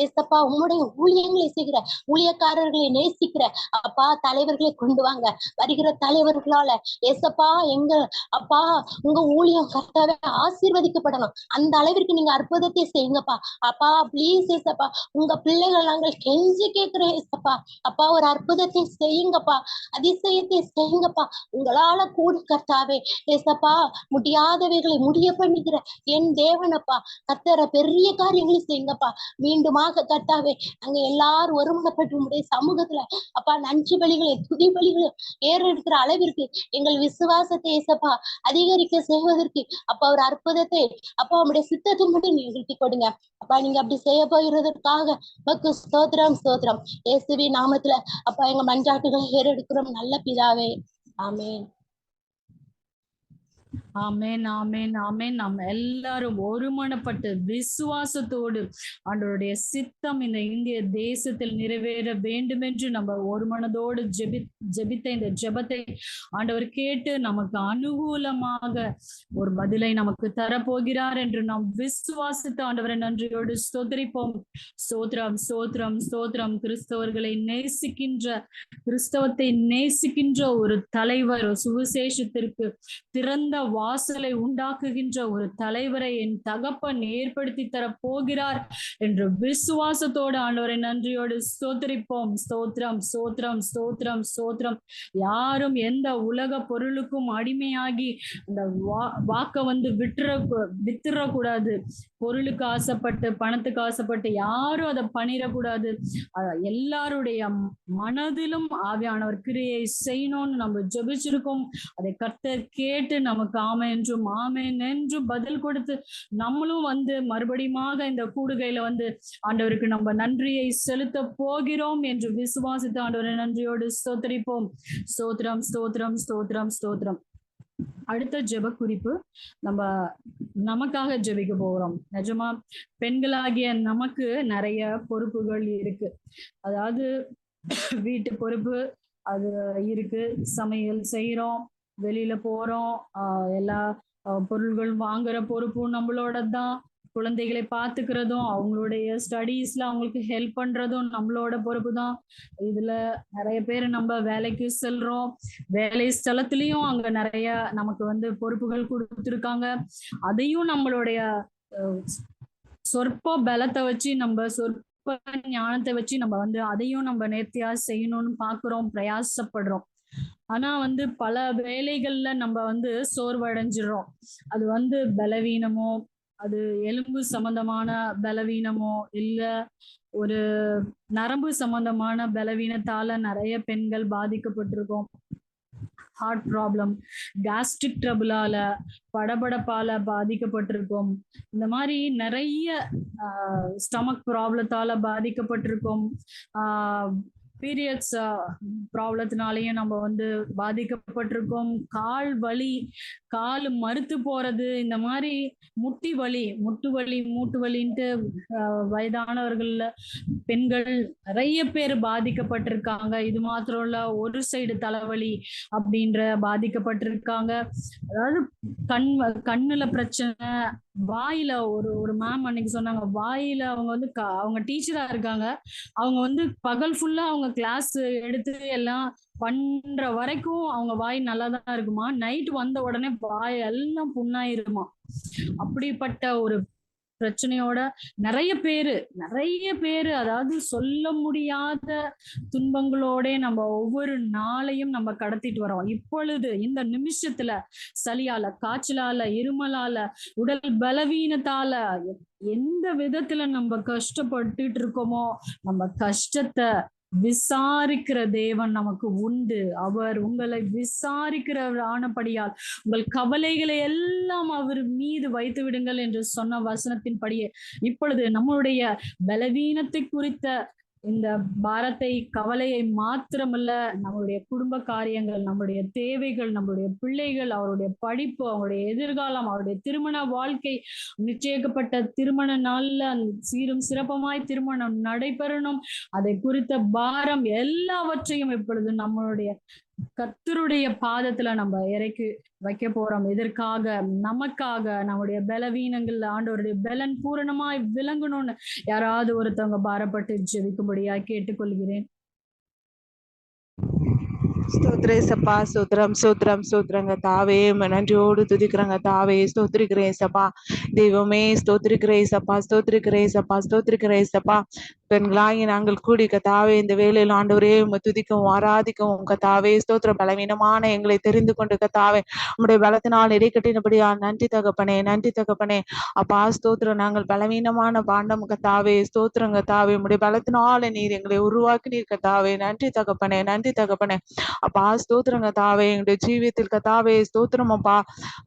ஏசப்பா. உங்களுடைய ஊழியங்களை செய்கிற ஊழியக்காரர்களை நேசிக்கிற அப்பா தலைவர்களை கொண்டு வாங்க. வருகிற தலைவர்களால ஏசப்பா எங்க அப்பா உங்க ஊழியம் கர்த்தாவே ஆசீர்வதிக்கப்படணும். அந்த அளவிற்கு நீங்க அற்புதத்தை செய்யுங்கப்பா. அப்பா ப்ளீஸ் ஏசப்பா. உங்க பிள்ளைகள் நாங்கள் கெஞ்சி கேட்கிறோம் ஏசப்பா. அப்பா ஒரு அற்புதத்தை செய்யுங்கப்பா, அதிசயத்தை செய்யுங்கப்பா. உங்களால கூடும் கர்த்தாவே. ஏசப்பா, முடியாதவைகளை முடிய பண்ணிக்கிற என் தேவனப்பா, கர்த்தர பெரிய காரியங்களை செய்யுங்கப்பா. மீண்டுமாக கர்த்தாவே, நாங்க எல்லாரும் ஒருமனப்பட்டு உடைய சமூகத்துல அப்பா நன்றி பலிகளை துதி பலிகளை ஏறெடுக்கிற அளவிற்கு எங்கள் விசுவாசத்தை ஏசப்பா அதிகரிக்க செய்வதற்கு அப்பா ஒரு அற்புதத்தை அப்பா உங்களுடைய சித்தத்தை மட்டும் நிகழ்த்தி கொடுங்க அப்பா. நீங்க அப்படி செய்ய போகிறதற்காக உமக்கு ஸ்தோத்திரம் ஸ்தோத்திரம். இயேசுவின் நாமத்துல அப்பா எங்க மன்றாட்டுகளை ஏறெடுக்கிறோம் நல்ல பிதாவே. ஆமென். ஆமென் ஆமென் ஆமென். நம்ம எல்லாரும் ஒருமனப்பட்டு விசுவாசத்தோடு ஆண்டவருடைய சித்தம் இந்த இந்திய தேசத்தில் நிறைவேற வேண்டும் என்று நம்ம ஒரு மனதோடு ஜெபித்த இந்த ஜெபத்தை ஆண்டவர் கேட்டு நமக்கு அனுகூலமாக ஒரு பதிலை நமக்கு தரப்போகிறார் என்று நாம் விசுவாசித்து ஆண்டவரை நன்றியோடு ஸ்தோத்திரிப்போம். ஸ்தோத்திரம் ஸ்தோத்திரம் ஸ்தோத்திரம். கிறிஸ்தவர்களை நேசிக்கின்ற, கிறிஸ்தவத்தை நேசிக்கின்ற ஒரு தலைவர், சுவிசேஷத்திற்கு திறந்த வாசலை உண்டாக்குகின்ற ஒரு தலைவரை என் தகப்பன் ஏற்படுத்தி தர போகிறார் என்று விசுவாசத்தோடு ஆண்டவரை நன்றியோடு ஸ்தோத்திரிப்போம். ஸ்தோத்திரம் ஸ்தோத்திரம் ஸ்தோத்திரம் ஸ்தோத்திரம். யாரும் எந்த உலக பொருளுக்கும் அடிமையாகி அந்த வாக்க வந்து வித்துறக்கூடாது. பொருளுக்கு ஆசைப்பட்டு, பணத்துக்கு ஆசைப்பட்டு யாரும் அதை பண்ணிடக்கூடாது. எல்லாருடைய மனதிலும் ஆவியானவர் கிரியை செய்யணும்னு நம்ம ஜெபிச்சிருக்கோம். அதை கர்த்தர் கேட்டு நமக்கு ஆமென் என்றும் ஆமென் என்றும் பதில் கொடுத்து நம்மளும் வந்து மறுபடியுமாக இந்த கூடுகையில வந்து ஆண்டவருக்கு நம்ம நன்றியை செலுத்த போகிறோம் என்று விசுவாசித்து ஆண்டவரை நன்றியோடு ஸ்தோத்திரிப்போம். ஸ்தோத்திரம் ஸ்தோத்திரம் ஸ்தோத்திரம் ஸ்தோத்திரம். அடுத்த ஜெப குறிப்பு, நம்ம நமக்காக ஜெபிக்க போகிறோம். நிஜமா பெண்களாகிய நமக்கு நிறைய பொறுப்புகள் இருக்கு. அதாவது வீட்டு பொறுப்பு அது இருக்கு, சமையல் செய்யறோம், வெளியில போறோம், எல்லா பொருள்கள் வாங்குற பொறுப்பும் நம்மளோட தான். குழந்தைகளை பார்த்துக்கிறதும் அவங்களுடைய ஸ்டடீஸ்ல அவங்களுக்கு ஹெல்ப் பண்றதும் நம்மளோட பொறுப்பு தான். இதுல நிறைய பேர் நம்ம வேலைக்கு செல்றோம், வேலை ஸ்தலத்திலையும் அங்க நிறைய நமக்கு வந்து பொறுப்புகள் கொடுத்துருக்காங்க. அதையும் நம்மளுடைய சொற்ப பலத்தை வச்சு, நம்ம சொற்ப ஞானத்தை வச்சு நம்ம வந்து அதையும் நம்ம நேர்த்தியா செய்யணும்னு பாக்குறோம், பிரயாசப்படுறோம். ஆனா வந்து பல வேலைகள்ல நம்ம வந்து சோர்வடைஞ்சிடறோம். அது வந்து பலவீனமோ, அது எலும்பு சம்பந்தமான பலவீனமோ, இல்ல ஒரு நரம்பு சம்பந்தமான பலவீனத்தால நிறைய பெண்கள் பாதிக்கப்பட்டிருக்கோம். ஹார்ட் ப்ராப்ளம், கேஸ்ட்ரிக் ட்ரபிளால, படபடப்பால பாதிக்கப்பட்டிருக்கோம். இந்த மாதிரி நிறைய ஸ்டமக் ப்ராப்ளத்தால பாதிக்கப்பட்டிருக்கோம். பீரியட்ஸ் ப்ராப்ளத்தினாலையும் நம்ம வந்து பாதிக்கப்பட்டிருக்கோம். கால் வலி, கால் மறுத்து போறது, இந்த மாதிரி முட்டி வலி, முட்டு வலி, மூட்டு வலின்ட்டு வயதானவர்கள்ல பெண்கள் நிறைய பேர் பாதிக்கப்பட்டிருக்காங்க. இது மாத்திரம் இல்ல, ஒரு சைடு தலைவலி அப்படின்ற பாதிக்கப்பட்டிருக்காங்க. அதாவது கண்ணுல பிரச்சனை, வாயில ஒரு மேம் அன்னைக்கு சொன்னாங்க, வாயில அவங்க வந்து அவங்க டீச்சரா இருக்காங்க, அவங்க வந்து பகல் ஃபுல்லா அவங்க கிளாஸ் எடுத்து எல்லாம் பண்ற வரைக்கும் அவங்க வாய் நல்லாதான் இருக்குமா, நைட் வந்த உடனே வாய் எல்லாம் புண்ணாயிருமா. அப்படிப்பட்ட ஒரு பிரச்சனையோட நிறைய பேரு அதாவது சொல்ல முடியாத துன்பங்களோட நம்ம ஒவ்வொரு நாளையும் நம்ம கடத்திட்டு வரோம். இப்பொழுது இந்த நிமிஷத்துல சளியால, காய்ச்சலால, இருமலால, உடல் பலவீனத்தால எந்த விதத்துல நம்ம கஷ்டப்பட்டுட்டு இருக்கோமோ, நம்ம கஷ்டத்தை விசாரிக்கிற தேவன் நமக்கு உண்டு. அவர் உங்களை விசாரிக்கிறவர் ஆனபடியால் உங்கள் கவலைகளை எல்லாம் அவர் மீது வைத்து விடுங்கள் என்று சொன்ன வசனத்தின்படியே இப்பொழுது நம்மளுடைய பலவீனத்தை குறித்த இந்த பாரத்தை, கவலையை மாத்திரமல்ல, நம்மளுடைய குடும்ப காரியங்கள், நம்முடைய தேவைகள், நம்மளுடைய பிள்ளைகள், அவருடைய படிப்பு, அவருடைய எதிர்காலம், அவருடைய திருமண வாழ்க்கை, நிச்சயிக்கப்பட்ட திருமண நாள்ல சீரும் சிறப்புமாய் திருமணம் நடைபெறணும், அதை குறித்த பாரம் எல்லாவற்றையும் இப்பொழுது நம்மளுடைய கர்த்தருடைய பாதத்துல நம்ம இறக்கி வைக்க போறோம். இதற்காக, நமக்காக, நம்முடைய பலவீனங்கள்ல ஆண்டவருடைய பலன் பூரணமாய் விளங்கணும்னு யாராவது ஒருத்தவங்க பாரப்பட்டு ஜெபிக்கும்படியா கேட்டுக்கொள்கிறேன். ஸ்தோத்திரேசப்பா, ஸ்தோத்திரம் ஸ்தோத்திரம் ஸ்தோத்திரங்க தாவே, நன்றியோடு துதிக்கிறங்க தாவே, ஸ்தோத்திரிக்கிறேசப்பா தெய்வமே, ஸ்தோத்திரிக்கிறேசப்பா, ஸ்தோத்திரிக்கிறேசப்பா, ஸ்தோத்திரிக்கிறேசப்பா. பெண்களாகி நாங்கள் கூடி கத்தாவே இந்த வேலையில் ஆண்டவரே உம்மை துதிக்கவும் ஆராதிக்கவும் கத்தாவே ஸ்தோத்திரம். பலவீனமான எங்களை தெரிந்து கொண்டு கத்தாவே உம்முடைய பலத்தினால் இடைக்கட்டினபடியா நன்றி தகப்பனே, நன்றி தகப்பனே. அப்பா ஸ்தோத்திரம். நாங்கள் பலவீனமான பாண்டம் கத்தாவே ஸ்தோத்திரம் கத்தாவே உம்முடைய பலத்தினால நீர் எங்களை உருவாக்கினீர் கத்தாவே. நன்றி தகப்பனே, நன்றி தகப்பனே. அப்பா ஸ்தோத்திரம் கத்தாவே. எங்களுடைய ஜீவியத்தில் கத்தாவே ஸ்தோத்திரம் அப்பா.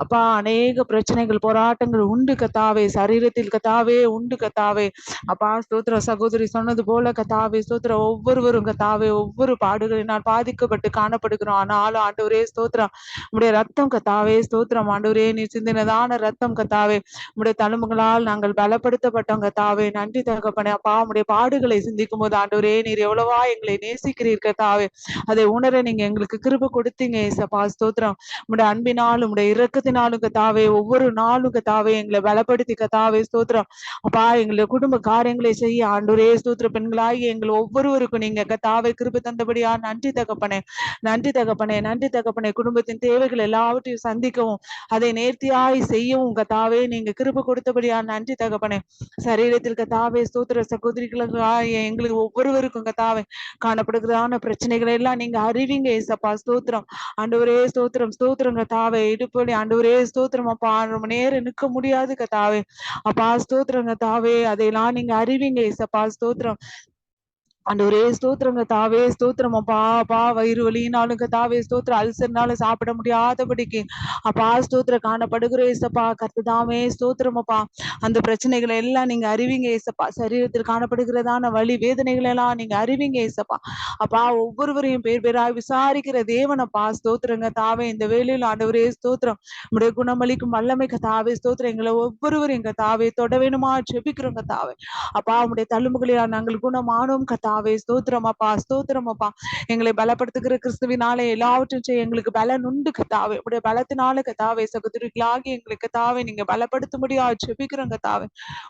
அப்பா அநேக பிரச்சனைகள் போராட்டங்கள் உண்டு கத்தாவே, சரீரத்தில் கத்தாவே உண்டு கத்தாவே. அப்பா ஸ்தோத்திரம். சகோதரி சொன்னது போல கத்தாவே ஸ்தோத்திரம். ஒவ்வொருவரும் கத்தாவே ஒவ்வொரு பாடுகளினால் பாதிக்கப்பட்டு காணப்படுகிறோம். ஆனாலும் ஆண்டவரே ஸ்தோத்திரம் உம்முடைய ரத்தம் கத்தாவே ஸ்தோத்திரம். ஆண்டவரே நீர் சிந்தினதான ரத்தம் கத்தாவே உம்முடைய தழும்புகளால் நாங்கள் பலப்படுத்தப்பட்டோம் கத்தாவே. நன்றி தகப்பனே. அப்பா உம்முடைய பாடுகளை சிந்திக்கும் போது ஆண்டவரே நீர் எவ்வளவா எங்களை நேசிக்கிறீர் கத்தாவே. அதை உணர நீங்க எங்களுக்கு கிருபை கொடுத்தீங்க ஏசப்பா ஸ்தோத்திரம். உம்முடைய அன்பினாலும் உம்முடைய இரக்கத்தினாலும் கத்தாவே ஒவ்வொரு நாளும் கத்தாவே எங்களை பலப்படுத்தி கத்தாவே ஸ்தோத்திரம். அப்பா எங்களுடைய குடும்ப காரியங்களை செய்ய ஆண்டவரே ஸ்தோத்திர. பெண்களாகி எங்கள் ஒவ்வொருவருக்கும் நீங்க கத்தாவே கிருபை தந்தபடியா நன்றி தகப்பனே, நன்றி தகப்பனே, நன்றி தகப்பனே. குடும்பத்தின் தேவைகள் எல்லாவற்றையும் சந்திக்கவும் அதை நேர்த்தியாய் செய்யவும் கத்தாவே நீங்க கிருபை கொடுத்தபடியா நன்றி தகப்பனே. சரீரத்தில் கத்தாவே ஸ்தோத்திர. சகோதரிகளுக்காக எங்களுக்கு ஒவ்வொருவருக்கும் கத்தாவே காணப்படுகிறதான பிரச்சனைகளை எல்லாம் நீங்க அறிவிங்க ஏசப்பா ஸ்தோத்திரம். ஆண்டவரே ஸ்தோத்திரம் ஸ்தோத்திரம் கத்தாவே. இடுப்பொழி ஆண்டவரே ஸ்தோத்திரம் அப்பா. ரொம்ப நேரம் நிற்க முடியாது கத்தாவே. அப்பா ஸ்தோத்திரம் கத்தாவே. அதையெல்லாம் நீங்க அறிவிங்க ஏசப்பா ஸ்தோத்திரம். ஆண்டவரே ஸ்தோத்திரங்க தாவே ஸ்தோத்திரம் அப்பா. அப்பா வயிறு வலினாலும் கத்தாவே ஸ்தோத்திரம். அல்சர்னாலும் சாப்பிட முடியாதபடிக்கு அப்பா ஸ்தோத்திரம் காணப்படுகிற ஏசப்பா கர்த்ததாமே ஸ்தோத்திரம் அப்பா. அந்த பிரச்சனைகளை எல்லாம் நீங்க அறிவிங்க ஏசப்பா. சரீரத்தில் காணப்படுகிறதான வலி வேதனைகள் எல்லாம் நீங்க அறிவிங்க ஏசப்பா. அப்பா ஒவ்வொருவரையும் பேர் பேராய் விசாரிக்கிற தேவனப்பா ஸ்தோத்திரங்க தாவே. இந்த வேளையில் ஆண்டவரே ஸ்தோத்திரம் உடைய குணமளிக்கும் வல்லமை கத்தாவே ஸ்தோத்திரம். எங்களை ஒவ்வொருவரையும் கத்தாவே தொட வேணுமா ஜெபிக்கிறோம் கத்தாவே. அப்பா உடைய தழும்புகளில் நாங்கள் குணமானோம் கத்தாவே ஸ்தோத்திரம் அப்பா ஸ்தோத்திரம் அப்பா. எங்களை பலப்படுத்துகிற கிறிஸ்துவினாலே எல்லாவற்றும் செய்ய எங்களுக்கு பலன் உண்டு கத்தாவே. உடைய பலத்தினால கத்தாவே சகோதரிகளாகி எங்களுக்கு கத்தாவே நீங்க பலப்படுத்த முடியாது ஜெபிக்கிறோம் கத்தாவே.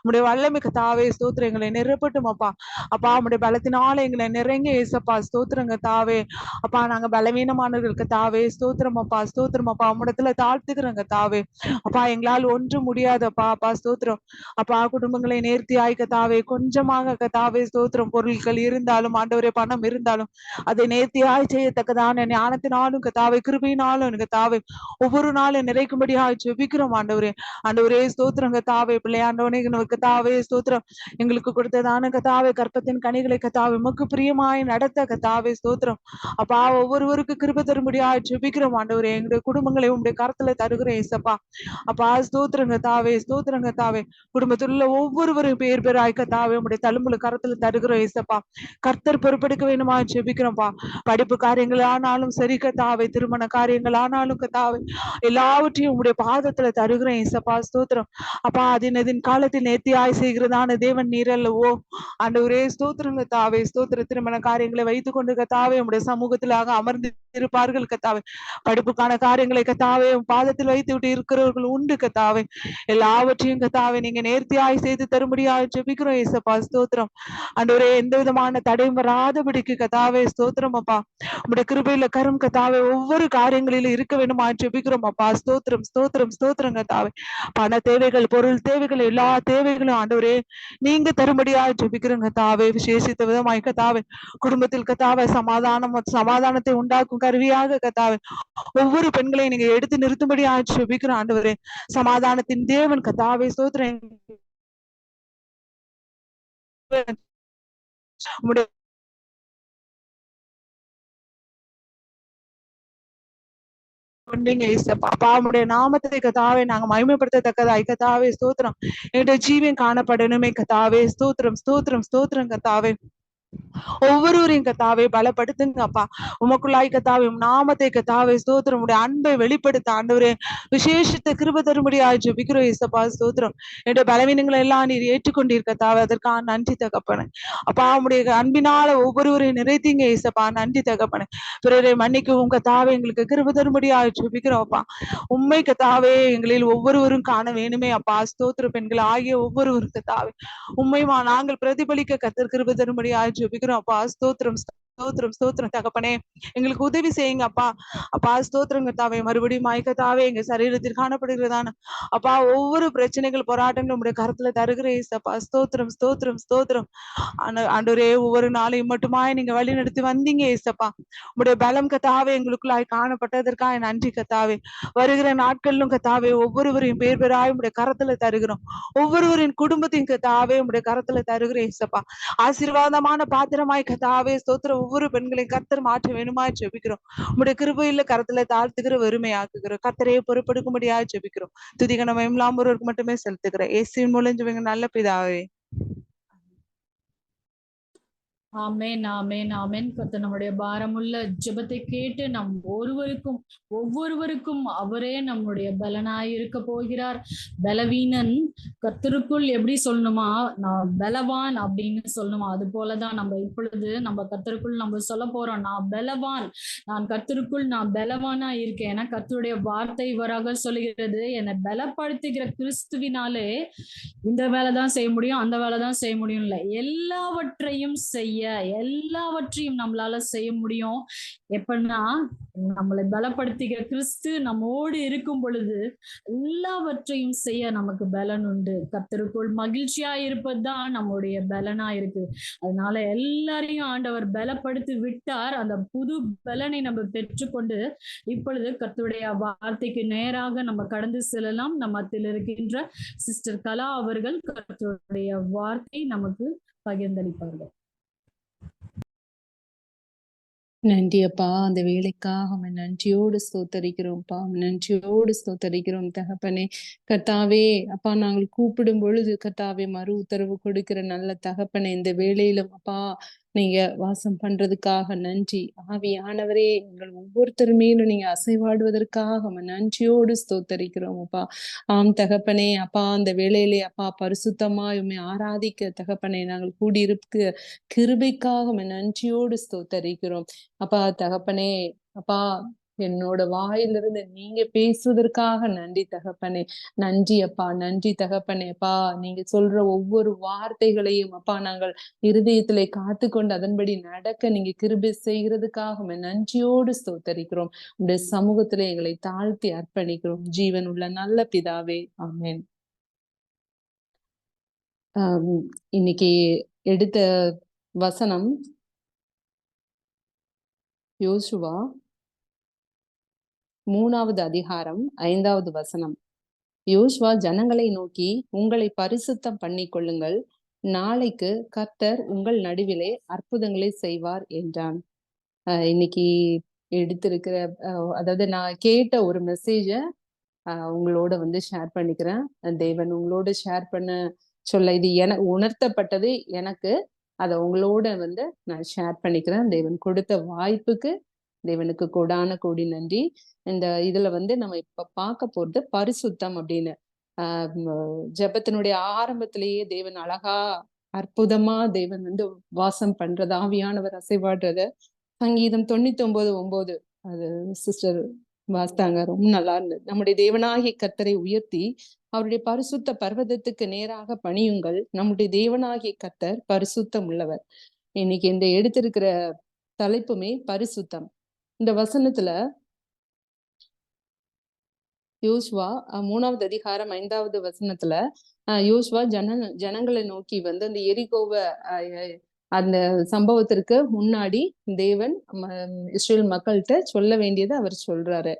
உடைய வல்லமை கத்தாவே ஸ்தோத்திரம் எங்களை நிரப்பட்டும் அப்பா. அப்பா உடைய பலத்தினால எங்களை நிறைங்க ஏசப்பா ஸ்தோத்திரம் கத்தாவே. அப்பா நாங்க பலவீனமானவர்கள் கத்தாவே ஸ்தோத்திரம் அப்பா ஸ்தோத்திரம் அப்பா. உம்மிடத்துல தாழ்த்துக்கிறோம் கத்தாவே. அப்பா எங்களால் ஒன்றும் முடியாதப்பா அப்பா ஸ்தோத்திரம் அப்பா. குடும்பங்களை நேர்த்தியாய் கத்தாவே கொஞ்சமாக கத்தாவே ஸ்தோத்திரம். பொருட்கள் இருந்தாலும் ஆண்டவரே பணம் இருந்தாலும் அதை நேர்த்தியாய் செய்யத்தக்கதான ஞானத்தினாலும் கத்தாவே கிருபையினாலும் கத்தாவே ஒவ்வொரு நாளும் நிறைக்கும்படியாக ஜெபிக்கிறோம் ஆண்டவரே. ஆண்டவரே ஸ்தோத்திரம் கத்தாவே. பிள்ளையாண்டவனே கத்தாவே ஸ்தோத்திரம் எங்களுக்கு கொடுத்ததான கத்தாவே கற்பத்தின் கனிகளை கத்தாவே உமக்கு பிரியமாய் நடத்த கத்தாவே ஸ்தோத்திரம் அப்பா. ஒவ்வொருவருக்கு கிருபை தரும்படியாக ஜெபிக்கிறோம் ஆண்டவரே. எங்களுடைய குடும்பங்களை உங்களுடைய கரத்துல தருகிறேன் ஏசப்பா. அப்பா ஸ்தோத்திரம் கத்தாவே ஸ்தோத்திரம் கத்தாவே. குடும்பத்தில் உள்ள ஒவ்வொருவரும் பேர் பேராய் கத்தாவே உங்களுடைய தழும்புல கரத்துல தருகிறோம் ஏசப்பா. கர்த்தர் பொறுப்பெடுக்க வேணுமா ஜெபிக்கிறோம்ப்பா. படிப்பு காரியங்கள் ஆனாலும் சரி கத்தாவே, திருமண காரியங்கள் ஆனாலும் கத்தாவே எல்லாவற்றையும் உங்களுடைய பாதத்துல தருகிறேன் ஏசப்பா ஸ்தோத்திரம் அப்பா. அதின் காலத்தில் நேர்த்தியாய் செய்கிறதான தேவன் நீரல்லவோ ஆண்டவரே ஸ்தோத்திரம் கத்தாவே ஸ்தோத்திர. திருமண காரியங்களை வைத்துக் கொண்டு கத்தாவே உங்களுடைய சமூகத்திலாக அமர்ந்து இருப்பார்கள் கத்தாவே. படிப்புக்கான காரியங்களை கத்தாவே பாதத்தில் வைத்து விட்டு இருக்கிறவர்கள் உண்டு கத்தாவே. எல்லாவற்றையும் கத்தாவே நீங்க நேர்த்தியாய் செய்து தரும்படியாக ஜெபிக்கிறோம் ஏசப்பா ஸ்தோத்திரம் ஆண்டவரே. எந்த விதமான தடையும் வராதபடிக்கு கத்தாவே ஸ்தோத்திரம் அப்பா. உங்களுடைய கிருபையில கரும் கத்தாவே ஒவ்வொரு காரியங்களிலும் இருக்க வேண்டுமா ஜெபிக்கிறோம் அப்பா ஸ்தோத்திரம் ஸ்தோத்திரம் ஸ்தோத்திரம் கத்தாவே. பண தேவைகள் பொருள் தேவைகள் எல்லா தேவைகளும் ஆண்டவரே நீங்க தரும்படியா ஜெபிக்கிறோம் கத்தாவே. விசேஷித்த விதமாய் கத்தாவே குடும்பத்தில் கத்தாவே சமாதானத்தை உண்டாக்கும் கருவியாக கத்தாவே ஒவ்வொரு பெண்களையும் நீங்க எடுத்து நிறுத்தும்படியா ஜெபிக்கிறோம் ஆண்டவரே. சமாதானத்தின் தேவன் கத்தாவே ஸ்தோத்திரம். உடைய நாமத்தை கத்தாவே நாங்க மகிமைப்படுத்தத்தக்கதாய் கத்தாவே ஸ்தோத்திரம். என்னுடைய ஜீவன் காணப்படணுமே கத்தாவே ஸ்தோத்திரம் ஸ்தோத்திரம் ஸ்தோத்திரம் கத்தாவே. ஒவ்வொருவரையும் கத்தாவே பலப்படுத்துங்க அப்பா. உமக்குள்ளாய் கத்தாவே நாமத்தை கத்தாவே ஸ்தோத்திரம். உடைய அன்பை வெளிப்படுத்த ஆண்டவரே விசேஷத்தை கிருபை தரும்படியாக ஜெபிக்கிறோம் ஏசப்பா ஸ்தோத்திரம். என்னுடைய பலவீனங்களை எல்லாம் நீர் ஏற்றுக்கொண்டீர் கத்தாவே. அதற்காக நன்றி தகப்பனே அப்பா. உடைய அன்பினால ஒவ்வொருவரையும் நிறைத்தீங்க ஏசப்பா. நன்றி தகப்பனே. பிறரை மன்னிக்கவும் கத்தாவே எங்களுக்கு கிருபை தரும்படியாக ஜெபிக்கிறோம் அப்பா. உண்மை கத்தாவே எங்களில் ஒவ்வொருவரும் காண வேணுமே அப்பா ஸ்தோத்திர. பெண்கள் ஆகிய ஒவ்வொருவரும் கத்தாவே உண்மைமா நாங்கள் பிரதிபலிக்க கத்தர் கிருபை தரும்படியாக ஜெபிக்கிறோம் அப்பா ஸ்தோத்திரம் ஸ்தோத்திரம் ஸ்தோத்திரம் தகப்பனே. எங்களுக்கு உதவி செய்யுங்க அப்பா. அப்பா ஸ்தோத்திரம் கர்த்தாவே. மறுபடியும் கர்த்தாவே எங்க சரீரத்தில் காணப்படுகிறதான அப்பா ஒவ்வொரு பிரச்சனைகள் போராட்டங்கள் உடைய கருத்துல தருகிறேன் ஏசப்பா. ஸ்தோத்திரம் ஸ்தோத்திரம் ஸ்தோத்திரம். ஆண்டவரே ஒவ்வொரு நாளையும் மட்டுமாய் நீங்க வழி நடத்தி வந்தீங்க ஏசப்பா. உடைய பலம் கர்த்தாவே எங்களுக்குள்ளாய் காணப்பட்டதற்காக நன்றி கர்த்தாவே. வருகிற நாட்களிலும் கர்த்தாவே ஒவ்வொருவரையும் பேர் பேராய் உடைய கரத்துல தருகிறோம். ஒவ்வொருவரின் குடும்பத்தையும் கர்த்தாவே உடைய கரத்துல தருகிறேன் ஏசப்பா. ஆசீர்வாதமான பாத்திரமாய் கர்த்தாவே ஸ்தோத்திரம். ஒவ்வொரு பெண்களையும் கர்த்தர் மாற்ற வேணுமாய் ஜெபிக்கிறோம். உடைய கிருபையில கரத்துல தாழ்த்துகிற வெறுமையாக்குகிறோம். கர்த்தரையே பொறுப்படுக்கும்படியாக ஜெபிக்கிறோம். துதிகணம் எல்லாம் ஒருவருக்கு மட்டுமே செலுத்துகிறேன். இயேசுவின் மூலம் ஜெபிங்க நல்ல பிதாவே. ஆமென் ஆமென் ஆமென். கர்த்தர் நம்முடைய பாரமுள்ள ஜெபத்தை கேட்டு நம் ஒவ்வொருவருக்கும் அவரே நம்முடைய பலனாய் இருக்க போகிறார். பலவீனன் கர்த்தருக்குள் எப்படி சொல்லணுமா, நான் பலவான் அப்படின்னு சொல்லணுமா, அது போலதான் நம்ம இப்பொழுது நம்ம கர்த்தருக்குள் நம்ம சொல்ல போறோம், நான் பலவான், நான் கர்த்தருக்குள் நான் பலவானா இருக்கேன். ஏன்னா கர்த்தருடைய வார்த்தை இவராக சொல்லுகிறது, என்னை பலப்படுத்துகிற கிறிஸ்துவினாலே இந்த வேலைதான் செய்ய முடியும், அந்த வேலைதான் செய்ய முடியும் இல்லை, எல்லாவற்றையும் நம்மளால செய்ய முடியும். எப்படின்னா நம்மளை பலப்படுத்துகிற கிறிஸ்து நம்மோடு இருக்கும் பொழுது எல்லாவற்றையும் செய்ய நமக்கு பலன் உண்டு. கர்த்தருக்குள் மகிழ்ச்சியா இருப்பதுதான் நம்முடைய பலனா இருக்கு. அதனால எல்லாரையும் ஆண்டவர் பலப்படுத்தி விட்டார். அந்த புது பலனை நம்ம பெற்றுக்கொண்டு இப்பொழுது கர்த்தருடைய வார்த்தைக்கு நேராக நம்ம கடந்து செல்லலாம். நம்ம மத்தியில் இருக்கின்ற சிஸ்டர் கலா அவர்கள் கர்த்தருடைய வார்த்தை நமக்கு பகிர்ந்தளிப்பார்கள். நன்றி அப்பா, அந்த வேலைக்காக நன்றியோடு ஸ்தோத்தரிக்கிறோம்ப்பா, நன்றியோடு ஸ்தோத்தரிக்கிறோம் தகப்பனே. கர்த்தாவே அப்பா, நாங்கள் கூப்பிடும் பொழுது கர்த்தாவே மறு உத்தரவு கொடுக்கிற நல்ல தகப்பனே, இந்த வேலையிலும் அப்பா நீங்க வாசம் பண்றதுக்காக நன்றி. ஆவியானவரே, எங்கள் ஒவ்வொருத்தர் மேலும் நீங்க அசைவாடுவதற்காக நன்றியோடு ஸ்தோத்தரிக்கிறோம் அப்பா. ஆம் தகப்பனே, அப்பா அந்த வேளையிலே அப்பா பரிசுத்தமாய் உம்மை ஆராதிக்க தகப்பனே நாங்கள் கூடியிருக்க கிருபைக்காக நன்றியோடு ஸ்தோத்தரிக்கிறோம் அப்பா. தகப்பனே அப்பா, என்னோட வாயிலிருந்து நீங்க பேசுவதற்காக நன்றி தகப்பனே. நன்றி அப்பா, நன்றி தகப்பனே. அப்பா நீங்க சொல்ற ஒவ்வொரு வார்த்தைகளையும் அப்பா நாங்கள் இருதயத்திலே காத்து கொண்டு அதன்படி நடக்க நீங்க கிருபை செய்கிறதுக்காக நன்றியோடு ஸ்தோத்தரிக்கிறோம். உடைய சமூகத்திலே எங்களை தாழ்த்தி அர்ப்பணிக்கிறோம். ஜீவன் உள்ள நல்ல பிதாவே, ஆமென். இன்னைக்கு எடுத்த வசனம் யோசுவா 3வது அதிகாரம் 5வது வசனம். யோசுவா ஜனங்களை நோக்கி, உங்களை பரிசுத்தம் பண்ணி கொள்ளுங்கள், நாளைக்கு கர்த்தர் உங்கள் நடுவிலே அற்புதங்களை செய்வார் என்றான். இன்னைக்கு எடுத்திருக்கிற அதாவது நான் கேட்ட ஒரு மெசேஜ உங்களோட ஷேர் பண்ணிக்கிறேன். தேவன் உங்களோட ஷேர் பண்ண சொல்ல இது உணர்த்தப்பட்டது எனக்கு. அதை உங்களோட நான் ஷேர் பண்ணிக்கிறேன். தேவன் கொடுத்த வாய்ப்புக்கு தேவனுக்கு கோடான கோடி நன்றி. இந்த இதுல நம்ம இப்ப பார்க்க போறது பரிசுத்தம் அப்படின்னு. ஜெபத்தினுடைய ஆரம்பத்திலேயே தேவன் அழகா அற்புதமா தேவன் வாசம் பண்றது, ஆவியானவர் அசைவாடுறத சங்கீதம் 99:9 அது சிஸ்டர் வாசித்தாங்க. ரொம்ப நல்லா இருந்தது. நம்முடைய தேவனாகிய கர்த்தரை உயர்த்தி அவருடைய பரிசுத்த பர்வதத்துக்கு நேராக பணியுங்கள், நம்முடைய தேவனாகிய கர்த்தர் பரிசுத்தம் உள்ளவர். இன்னைக்கு இந்த எடுத்திருக்கிற தலைப்புமே பரிசுத்தம். இந்த வசனத்துல யோசுவா 3வது அதிகாரம் 5வது வசனத்துல யோசுவா ஜனங்களை நோக்கி அந்த எரிகோவை அந்த சம்பவத்திற்கு முன்னாடி தேவன் இஸ்ரேல் மக்கள்கிட்ட சொல்ல வேண்டியதை அவர் சொல்றாரு.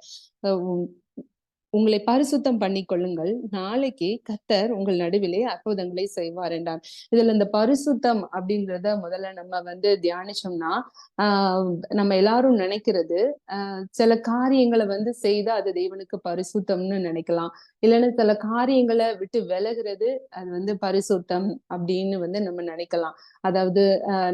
உங்களை பரிசுத்தம் பண்ணி கொள்ளுங்கள், நாளைக்கு கர்த்தர் உங்கள் நடுவிலே அற்புதங்களை செய்வார் என்றான். இதுல இந்த பரிசுத்தம் அப்படின்றத முதல்ல நம்ம தியானிச்சோம்னா நம்ம எல்லாரும் நினைக்கிறது சில காரியங்களை செய்தா அது தேவனுக்கு பரிசுத்தம்னு நினைக்கலாம். இல்லைன்னா சில காரியங்களை விட்டு விலகுறது அது பரிசுத்தம் அப்படின்னு நம்ம நினைக்கலாம். அதாவது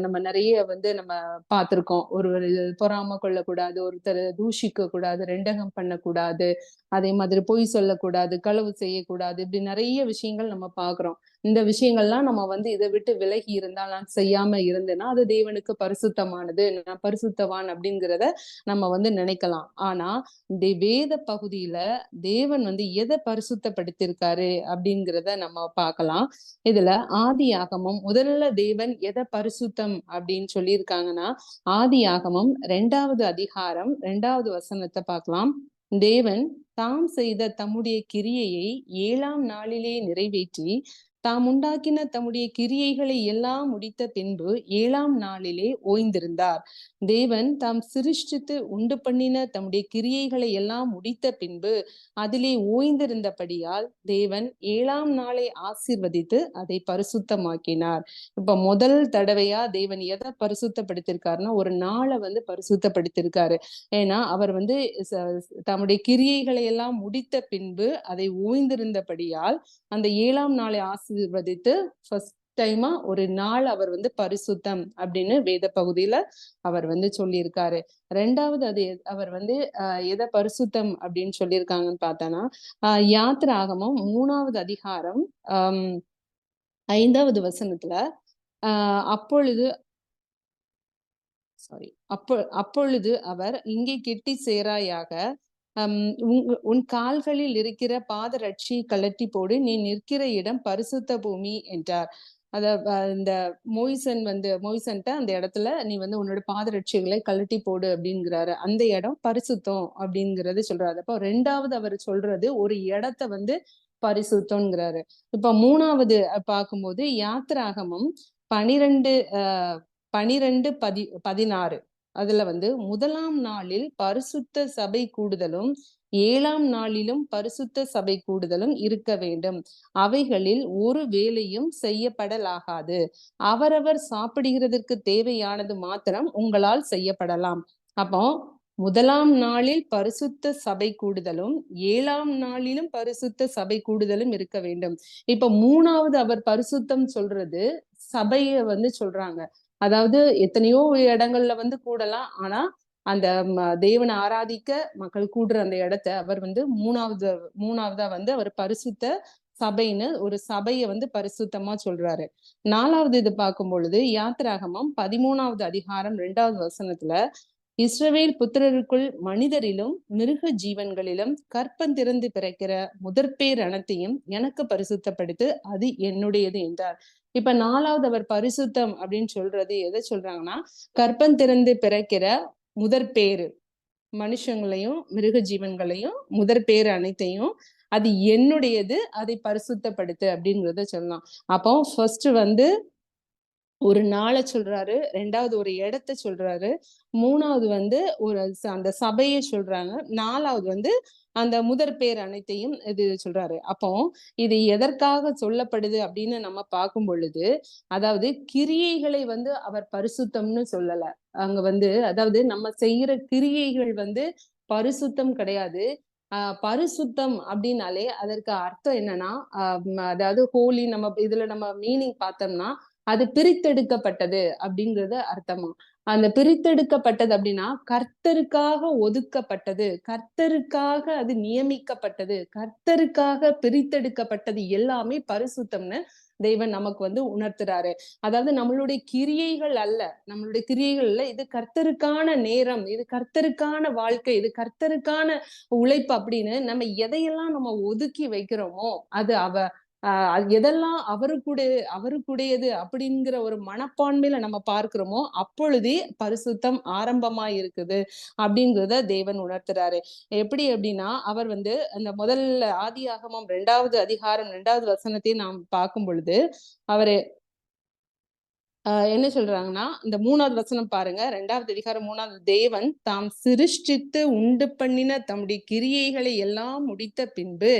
நம்ம நிறைய நம்ம பார்த்திருக்கோம். ஒருவர் பொறாம கொள்ளக்கூடாது, ஒருத்தர் தூஷிக்க கூடாது, ரெண்டகம் பண்ணக்கூடாது, அதே மாதிரி மாதிரி பொய் சொல்லக்கூடாது, களவு செய்யக்கூடாது, இப்படி நிறைய விஷயங்கள் நம்ம பார்க்கிறோம். இந்த விஷயங்கள்லாம் நம்ம வந்து இதை விட்டு விலகி இருந்தா, நான் செய்யாம இருந்தேன்னா அது தேவனுக்கு பரிசுத்தமானது, நான் பரிசுத்தவான் அப்படிங்கிறத நம்ம வந்து நினைக்கலாம். ஆனா இந்த வேத பகுதியில தேவன் வந்து எதை பரிசுத்தப்படுத்தியிருக்காரு அப்படிங்கிறத நம்ம பார்க்கலாம். இதுல ஆதியாகமம் முதல்ல தேவன் எதை பரிசுத்தம் அப்படின்னு சொல்லியிருக்காங்கன்னா, ஆதியாகமம் 2வது அதிகாரம் 2வது வசனத்தை பார்க்கலாம். தேவன் தாம் செய்த தம்முடைய கிரியையை 7ஆம் நாளிலே நிறைவேற்றி தாம் உண்டாக்கின தம்முடைய கிரியைகளை எல்லாம் முடித்த பின்பு 7ஆம் நாளிலே ஓய்ந்திருந்தார். தேவன் தாம் சிருஷ்டித்து உண்டு பண்ணின தம்முடைய கிரியைகளை எல்லாம் முடித்த பின்பு அதிலே ஓய்ந்திருந்தபடியால் தேவன் 7ஆம் நாளை ஆசீர்வதித்து அதை பரிசுத்தமாக்கினார். இப்ப முதல் தடவையா தேவன் எதை பரிசுத்தப்படுத்திருக்காருன்னா, ஒரு நாளை வந்து பரிசுத்தப்படுத்திருக்காரு. ஏன்னா அவர் வந்து தம்முடைய கிரியைகளை எல்லாம் முடித்த பின்பு அதை ஓய்ந்திருந்தபடியால் அந்த 7ஆம் நாளை ஆசீர்வதித்து ஃபர்ஸ்ட் டைமா ஒரு நாள் அவர் வந்து பரிசுத்தம் அப்படின்னு வேத பகுதியில அவர் வந்து சொல்லியிருக்காரு. 2வது அது அவர் வந்து எதை பரிசுத்தம் அப்படின்னு சொல்லியிருக்காங்கன்னு பார்த்தோன்னா, யாத்திராகமம் 3வது அதிகாரம் 5வது வசனத்துல அப்பொழுது அப்பொழுது அவர் இங்கே கெட்டி சேராயாக உன் கால்களில் இருக்கிற பாதரட்சி கழட்டி போடு, நீ நிற்கிற இடம் பரிசுத்த பூமி என்றார். இந்த மோய்சன்ட்ட அந்த இடத்துல நீ வந்து உன்னோட பாதரட்சிகளை கழட்டி போடு அப்படிங்கிறாரு. அந்த இடம் பரிசுத்தம் அப்படிங்கறது சொல்றாரு. அப்போ 2வது அவர் சொல்றது ஒரு இடத்த வந்து பரிசுத்தம்ங்கிறாரு. இப்ப 3வது பார்க்கும்போது யாத்திராகமம் 12:16 அதுல வந்து முதலாம் நாளில் பரிசுத்த சபை கூடுதலும் 7ஆம் நாளிலும் பரிசுத்த சபை கூடுதலும் இருக்க வேண்டும். அவைகளில் ஒரு வேலையும் செய்யப்படலாகாது. அவரவர் சாப்பிடுகிறதற்கு தேவையானது மாத்திரம் உங்களால் செய்யப்படலாம். அப்போ முதலாம் நாளில் பரிசுத்த சபை கூடுதலும் 7ஆம் நாளிலும் பரிசுத்த சபை கூடுதலும் இருக்க வேண்டும். இப்ப 3வது அவர் பரிசுத்தம் சொல்றது சபைய வந்து சொல்றாங்க. அதாவது எத்தனையோ இடங்கள்ல வந்து கூடலாம். ஆனா அந்த தேவனை ஆராதிக்க மக்கள் கூடுற அந்த இடத்த அவர் வந்து மூணாவதா வந்து அவர் பரிசுத்த சபைன்னு ஒரு சபையை வந்து பரிசுத்தமா சொல்றாரு. 4வது இது பார்க்கும் பொழுது யாத்திராகமம் 13வது அதிகாரம் 2வது வசனத்துல இஸ்ரவேல் புத்திரருக்குள் மனிதரிலும் மிருக ஜீவன்களிலும் கற்பந்திறந்து பிறக்கிற முதற்பேர் அனைத்தையும் எனக்கு பரிசுத்தப்படுத்து, அது என்னுடையது என்றார். இப்ப 4வது அவர் பரிசுத்தம் அப்படின்னு சொல்றது எதை சொல்றாங்கன்னா, கற்பந்திறந்து பிறக்கிற முதற்பேரு மனுஷங்களையும் மிருக ஜீவன்களையும் முதற்பேரு அனைத்தையும் அது என்னுடையது, அதை பரிசுத்தப்படுத்து அப்படிங்கிறத சொல்லலாம். அப்போ ஃபர்ஸ்ட் வந்து ஒரு நாளை சொல்றாரு, 2வது ஒரு இடத்த சொல்றாரு, 3வது வந்து அந்த சபையை சொல்றாங்க, 4வது வந்து அந்த முதற்பேர் அனைத்தையும் இது சொல்றாரு. அப்போ இது எதற்காக சொல்லப்படுது அப்படின்னு நம்ம பார்க்கும் பொழுது, அதாவது கிரியைகளை வந்து அவர் பரிசுத்தம்னு சொல்லல. அங்க வந்து அதாவது நம்ம செய்யற கிரியைகள் வந்து பரிசுத்தம் கிடையாது. பரிசுத்தம் அப்படின்னாலே அதற்கு அர்த்தம் என்னன்னா, அதாவது ஹோலி நம்ம இதுல நம்ம மீனிங் பார்த்தோம்னா அது பிரித்தெடுக்கப்பட்டது அப்படிங்கிறது அர்த்தமா. அந்த பிரித்தெடுக்கப்பட்டது அப்படின்னா கர்த்தருக்காக ஒதுக்கப்பட்டது, கர்த்தருக்காக அது நியமிக்கப்பட்டது, கர்த்தருக்காக பிரித்தெடுக்கப்பட்டது எல்லாமே பரிசுத்தம்னு தேவன் நமக்கு வந்து உணர்த்துறாரு. அதாவது நம்மளுடைய கிரியைகள் அல்ல, நம்மளுடைய கிரியைகள் இல்ல, இது கர்த்தருக்கான நேரம், இது கர்த்தருக்கான வாழ்க்கை, இது கர்த்தருக்கான உழைப்பு அப்படின்னு நம்ம எதையெல்லாம் நம்ம ஒதுக்கி வைக்கிறோமோ அது எதெல்லாம் அவருக்குடையது அப்படிங்கிற ஒரு மனப்பான்மையில நம்ம பார்க்கிறோமோ அப்பொழுதே பரிசுத்தம் ஆரம்பமாய் இருக்குது அப்படிங்கிறத தேவன் உணர்த்துறாரு. எப்படி அப்படின்னா, அவர் வந்து அந்த முதல்ல ஆதியாகமம் 2வது அதிகாரம் 2வது வசனத்தை நாம் பார்க்கும் பொழுது அவரு என்ன சொல்றாங்கன்னா, இந்த 3வது வசனம் பாருங்க. 2வது அதிகாரம் 3வது தேவன் தாம் சிருஷ்டித்து உண்டு பண்ணின தம்முடைய கிரியைகளை எல்லாம் முடித்த பின்பு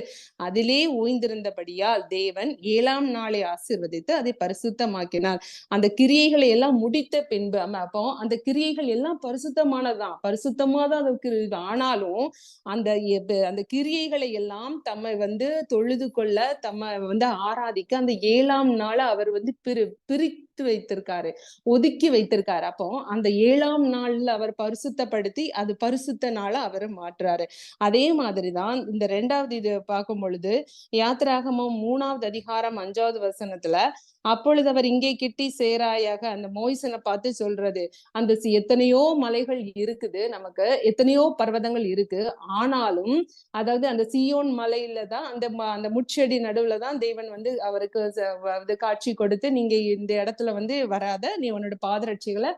அதிலே ஓய்ந்திருந்தபடியால் தேவன் 7ஆம் நாளை ஆசீர்வதித்து அதை பரிசுத்தமாக்கினார். அந்த கிரியைகளை எல்லாம் முடித்த பின்பு அப்போ அந்த கிரியைகள் எல்லாம் பரிசுத்தமானதுதான், பரிசுத்தமா தான் அதுக்கு. ஆனாலும் அந்த கிரியைகளை எல்லாம் தம்மை வந்து தொழுது கொள்ள, தம்மை வந்து ஆராதிக்க அந்த 7ஆம் நாளை அவர் வந்து பிரித்து வைத்திருந்தார். வைத்திருக்காரு, ஒதுக்கி வைத்திருக்காரு. அப்போ அந்த 7ஆம் நாள்ல அவர் பரிசுத்தப்படுத்தி அது பரிசுத்த நாளா அவர் மாற்றுறாரு. அதே மாதிரிதான் இந்த 2வது இது பார்க்கும் பொழுது யாத்திராகமம் 3வது அதிகாரம் 5வது வசனத்துல, அப்பொழுது அவர் இங்கே கிட்டி சேராயாக அந்த மோய்சனை பார்த்து சொல்றது, அந்த எத்தனையோ மலைகள் இருக்குது, நமக்கு எத்தனையோ பர்வதங்கள் இருக்கு, ஆனாலும் அதாவது அந்த சீயோன் மலையில தான் அந்த முட்செடி நடுவுல தான் தேவன் வந்து அவருக்கு காட்சி கொடுத்து, நீங்க இந்த இடத்துல வந்து வராத, நீ உன்னோட பாதரட்சிகளை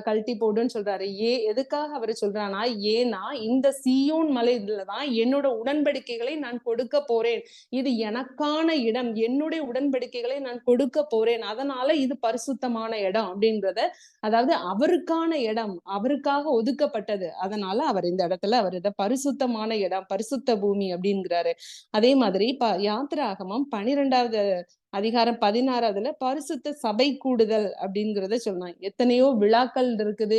கழட்டி போடுன்னு சொல்றாரு. எதுக்காக அவர் சொல்றானா, ஏன்னா இந்த சீயோன் மலையிலதான் என்னோட உடன்படிக்கைகளை நான் கொடுக்க போறேன், இது எனக்கான இடம், என்னுடைய உடன்படிக்கைகளை நான் கொடுக்க போறேன், அதனால இது பரிசுத்தமான இடம் அப்படின்றத, அதாவது அவருக்கான இடம், அவருக்காக ஒதுக்கப்பட்டது, அதனால அவர் இந்த இடத்துல அவர் இதை பரிசுத்தமான இடம், பரிசுத்த பூமி அப்படிங்கிறாரு. அதே மாதிரி யாத்திராகமம் 12வது அதிகாரம் 16ல பரிசுத்த சபை கூடுதல் அப்படிங்கிறத சொன்னாங்க. எத்தனையோ விழாக்கள் இருக்குது,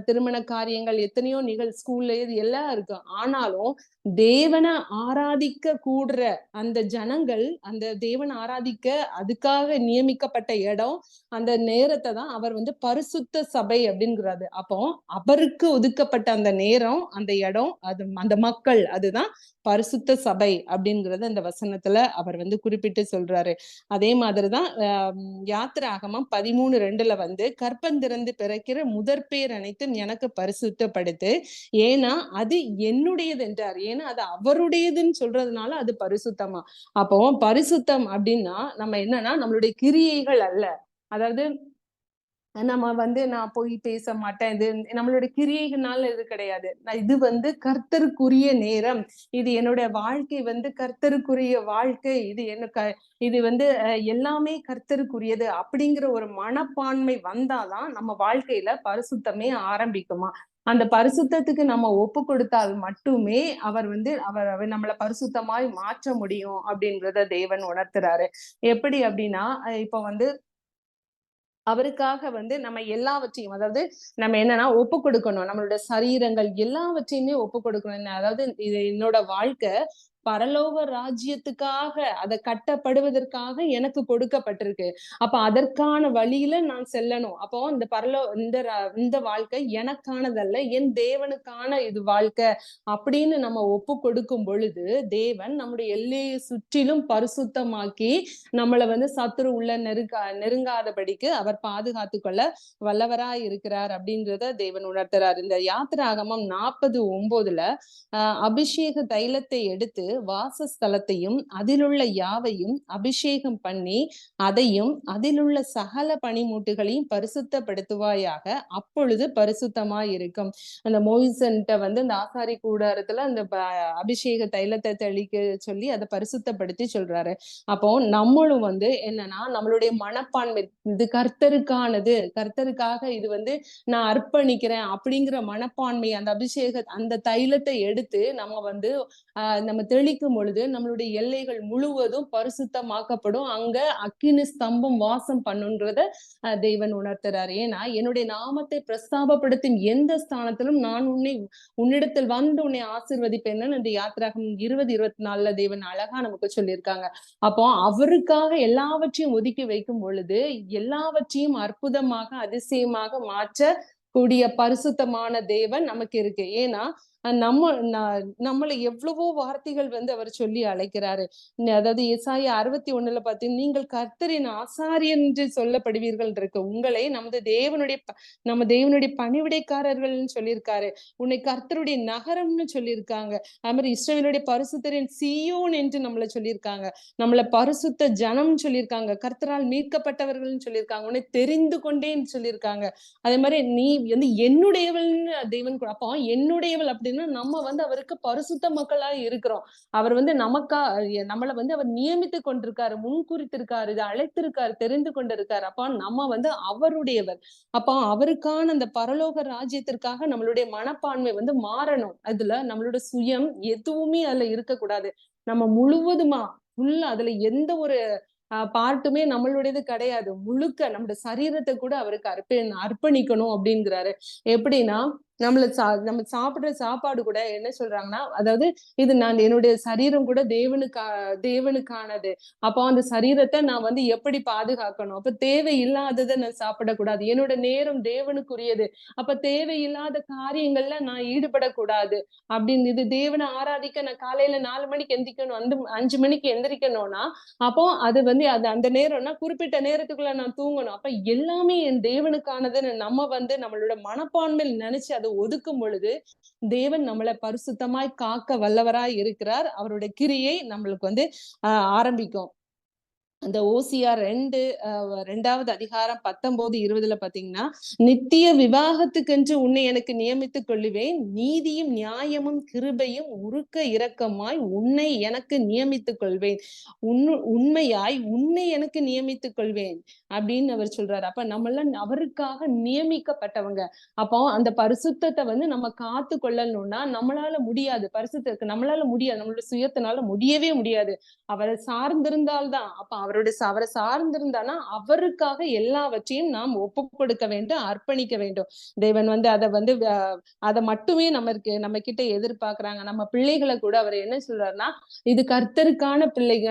திருமண காரியங்கள், எத்தனையோ ஸ்கூல்ல இது எல்லாம் இருக்கு, ஆனாலும் தேவனை ஆராதிக்க கூடுற அந்த ஜனங்கள், அந்த தேவனை ஆராதிக்க அதுக்காக நியமிக்கப்பட்ட இடம், அந்த நேரத்தை தான் அவர் வந்து பரிசுத்த சபை அப்படிங்கிறாரு. அப்போ அவருக்கு ஒதுக்கப்பட்ட அந்த நேரம், அந்த இடம், அது அந்த மக்கள், அதுதான் பரிசுத்த சபை அப்படிங்கறத அந்த வசனத்துல அவர் வந்து குறிப்பிட்டு சொல்றாரு. அதே மாதிரிதான் யாத்திராகமம் 13:2 வந்து, கற்பந்திறந்து பிறக்கிற முதற்பேர் அனைத்தும் எனக்கு பரிசுத்தப்படுத்து, ஏன்னா அது என்னுடையது என்றார். ஏன்னா அது அவருடையதுன்னு சொல்றதுனால அது பரிசுத்தமா. அப்போ பரிசுத்தம் அப்படின்னா நம்ம என்னன்னா, நம்மளுடைய கிரியைகள் அல்ல, அதாவது நம்ம வந்து நான் போய் பேச மாட்டேன், இது நம்மளுடைய கிரியைகள்னால இது கிடையாது, இது வந்து கர்த்தருக்குரிய நேரம், இது என்னுடைய வாழ்க்கை வந்து கர்த்தருக்குரிய வாழ்க்கை, இது வந்து எல்லாமே கர்த்தருக்குரியது அப்படிங்கிற ஒரு மனப்பான்மை வந்தாதான் நம்ம வாழ்க்கையில பரிசுத்தமே ஆரம்பிக்குமா. அந்த பரிசுத்தத்துக்கு நம்ம ஒப்பு கொடுத்தால் மட்டுமே அவர் வந்து நம்மளை பரிசுத்தமாய் மாற்ற முடியும் அப்படின்றத தேவன் உணர்த்துறாரு. எப்படி அப்படின்னா, இப்ப வந்து அவருக்காக வந்து நம்ம எல்லாவற்றையும், அதாவது நம்ம என்னன்னா ஒப்பு கொடுக்கணும், நம்மளோட சரீரங்கள் எல்லாவற்றையுமே ஒப்பு கொடுக்கணும். அதாவது இது என்னோட வாழ்க்கை பரலோக ராஜ்யத்துக்காக, அதை கட்டப்படுவதற்காக எனக்கு கொடுக்கப்பட்டிருக்கு, அப்ப அதற்கான வழியில நான் செல்லணும். அப்போ இந்த வாழ்க்கை எனக்கானதல்ல, என் தேவனுக்கான இது வாழ்க்கை அப்படின்னு நம்ம ஒப்பு கொடுக்கும் பொழுது, தேவன் நம்முடைய எல்லையை சுற்றிலும் பரிசுத்தமாக்கி நம்மளை வந்து சத்துரு உள்ள நெருங்காதபடிக்கு அவர் பாதுகாத்து கொள்ள வல்லவராய் இருக்கிறார் அப்படின்றத தேவன் உணர்த்துறார். இந்த யாத்திராகமம் 40:9 அபிஷேக தைலத்தை எடுத்து வாசஸ்தலத்தையும் அதிலுள்ள யாவையும் அபிஷேகம் பண்ணி அதையும் அதிலுள்ள சகல பனிமூட்டுகளையும் பரிசுத்தப்படுத்துவாயாக, அப்பொழுது பரிசுத்தமாய் இருக்கும். அந்த மோய்சன்ட்ட வந்து அந்த ஆசாரி கூடாரத்துல அந்த அபிஷேக தைலத்தை தெளிக்க சொல்லி அதை பரிசுத்தப்படுத்தி சொல்றாரு. அப்போ நம்மளும் வந்து என்னன்னா, நம்மளுடைய மனப்பான்மை, இது கர்த்தருக்கானது, கர்த்தருக்காக இது வந்து நான் அர்ப்பணிக்கிறேன் அப்படிங்கிற மனப்பான்மை, அந்த தைலத்தை எடுத்து நம்ம வந்து நம்ம தெளிக்கும் பொழுது நம்மளுடைய எல்லைகள் முழுவதும் பரிசுத்தமாக்கப்படும், அங்க அக்கினி ஸ்தம்பம் வாசம் பண்ணுன்றத தேவன் உணர்த்துறாரு. ஏன்னா என்னுடைய நாமத்தை பிரஸ்தாபப்படுத்தும் எந்த ஸ்தானத்திலும் நான் உன்னிடத்தில் வந்து உன்னை ஆசீர்வதிப்பேன்னு இந்த யாத்திராகம் 20:24 தேவன் அழகா நமக்கு சொல்லியிருக்காங்க. அப்போ அவருக்காக எல்லாவற்றையும் ஒதுக்கி வைக்கும் பொழுது எல்லாவற்றையும் அற்புதமாக அதிசயமாக மாற்ற கூடிய பரிசுத்தமான தேவன் நமக்கு இருக்கு. ஏன்னா நம்மளை எவ்வளவோ வார்த்தைகள் வந்து அவர் சொல்லி அழைக்கிறாரு. அதாவது ஏசாயா 61 பார்த்தீங்கன்னா, நீங்கள் கர்த்தரின் ஆசாரியர் என்று சொல்லப்படுவீர்கள் இருக்கு. உங்களை நம்ம தேவனுடைய பணிவிடைக்காரர்கள்னு சொல்லியிருக்காரு. உன்னை கர்த்தருடைய நகரம்னு சொல்லியிருக்காங்க. அது மாதிரி இஸ்ரவேலுடைய பரிசுத்தரின் சீயோன் என்று நம்மளை சொல்லியிருக்காங்க. நம்மளை பரிசுத்த ஜனம் சொல்லியிருக்காங்க. கர்த்தரால் மீட்கப்பட்டவர்கள்னு சொல்லியிருக்காங்க. உன்னை தெரிந்து கொண்டேன்னு சொல்லியிருக்காங்க. அதே மாதிரி நீ வந்து என்னுடையவள்னு தேவன். அப்போ என்னுடையவள் அப்படின்னு நம்ம வந்து அவருக்கு பரிசுத்த மக்களா இருக்கிறோம். அவர் வந்து நம்மளை வந்து அவர் நியமித்து கொண்டிருக்காரு, முன்குறித்திருக்காரு, இதை அழைத்திருக்காரு, தெரிந்து கொண்டிருக்காரு. அப்ப நம்ம வந்து அவருடையவர். அப்ப அவருக்கான அந்த பரலோக ராஜ்யத்திற்காக நம்மளுடைய மனப்பான்மை வந்து மாறணும். அதுல நம்மளோட சுயம் எதுவுமே அதுல இருக்கக்கூடாது. நம்ம முழுவதுமா அதுல எந்த ஒரு பார்ட்டுமே நம்மளுடையது கிடையாது. முழுக்க நம்முடைய சரீரத்தை கூட அவருக்கு அர்ப்பணிக்கணும் அப்படிங்கிறாரு. எப்படின்னா, நம்ம சாப்பிடுற சாப்பாடு கூட என்ன சொல்றாங்கன்னா, அதாவது இது நான் என்னுடைய சரீரம் கூட தேவனுக்கானது. அப்போ அந்த சரீரத்தை நான் வந்து எப்படி பாதுகாக்கணும்? அப்ப தேவையில்லாததை நான் சாப்பிடக்கூடாது. என்னோட நேரம் தேவனுக்குரியது. அப்ப தேவையில்லாத காரியங்கள்ல நான் ஈடுபடக்கூடாது அப்படின்னு. இது தேவனை ஆராதிக்க நான் காலையில 4 மணிக்கு எந்திரிக்கணும், 5 மணிக்கு எந்திரிக்கணும்னா, அப்போ அது வந்து அந்த நேரம்னா குறிப்பிட்ட நேரத்துக்குள்ள நான் தூங்கணும். அப்ப எல்லாமே என் தேவனுக்கானதுன்னு நம்ம வந்து நம்மளோட மனப்பான்மையில் நினைச்சு அதை ஒதுக்கும் பொழுது தேவன் நம்மளை பரிசுத்தமாய் காக்க வல்லவராய் இருக்கிறார். அவருடைய கிரியை நம்மளுக்கு வந்து ஆரம்பிக்கும். அந்த ஓசியார் 2வது அதிகாரம் 19-20 பாத்தீங்கன்னா, நித்திய விவாகத்துக்கென்று உன்னை எனக்கு நியமித்துக் கொள்ளுவேன், நீதியும் நியாயமும் கிருபையும் உருக்க இரக்கமாய் உன்னை எனக்கு நியமித்துக் கொள்வேன், உண்மையாய் உன்னை எனக்கு நியமித்துக் கொள்வேன் அப்படின்னு அவர் சொல்றாரு. அப்ப நம்மளாம் அவருக்காக நியமிக்கப்பட்டவங்க. அப்போ அந்த பரிசுத்தத்தை வந்து நம்ம காத்து கொள்ளணும்னா நம்மளால முடியாது. பரிசுத்தத்துக்கு நம்மளால முடியாது, நம்மளோட சுயத்தினால முடியவே முடியாது. அவரை சார்ந்திருந்தால்தான். அப்ப அவரை சார்ந்திருந்தானா அவருக்காக எல்லாவற்றையும் நாம் ஒப்பு கொடுக்க வேண்டும், அர்ப்பணிக்க வேண்டும். தேவன் வந்து அதை மட்டுமே நம்ம கிட்ட எதிர்பார்க்கிறாங்க. நம்ம பிள்ளைகளை கூட அவர் என்ன சொல்றாருன்னா, இது கர்த்தருக்கான பிள்ளைங்க.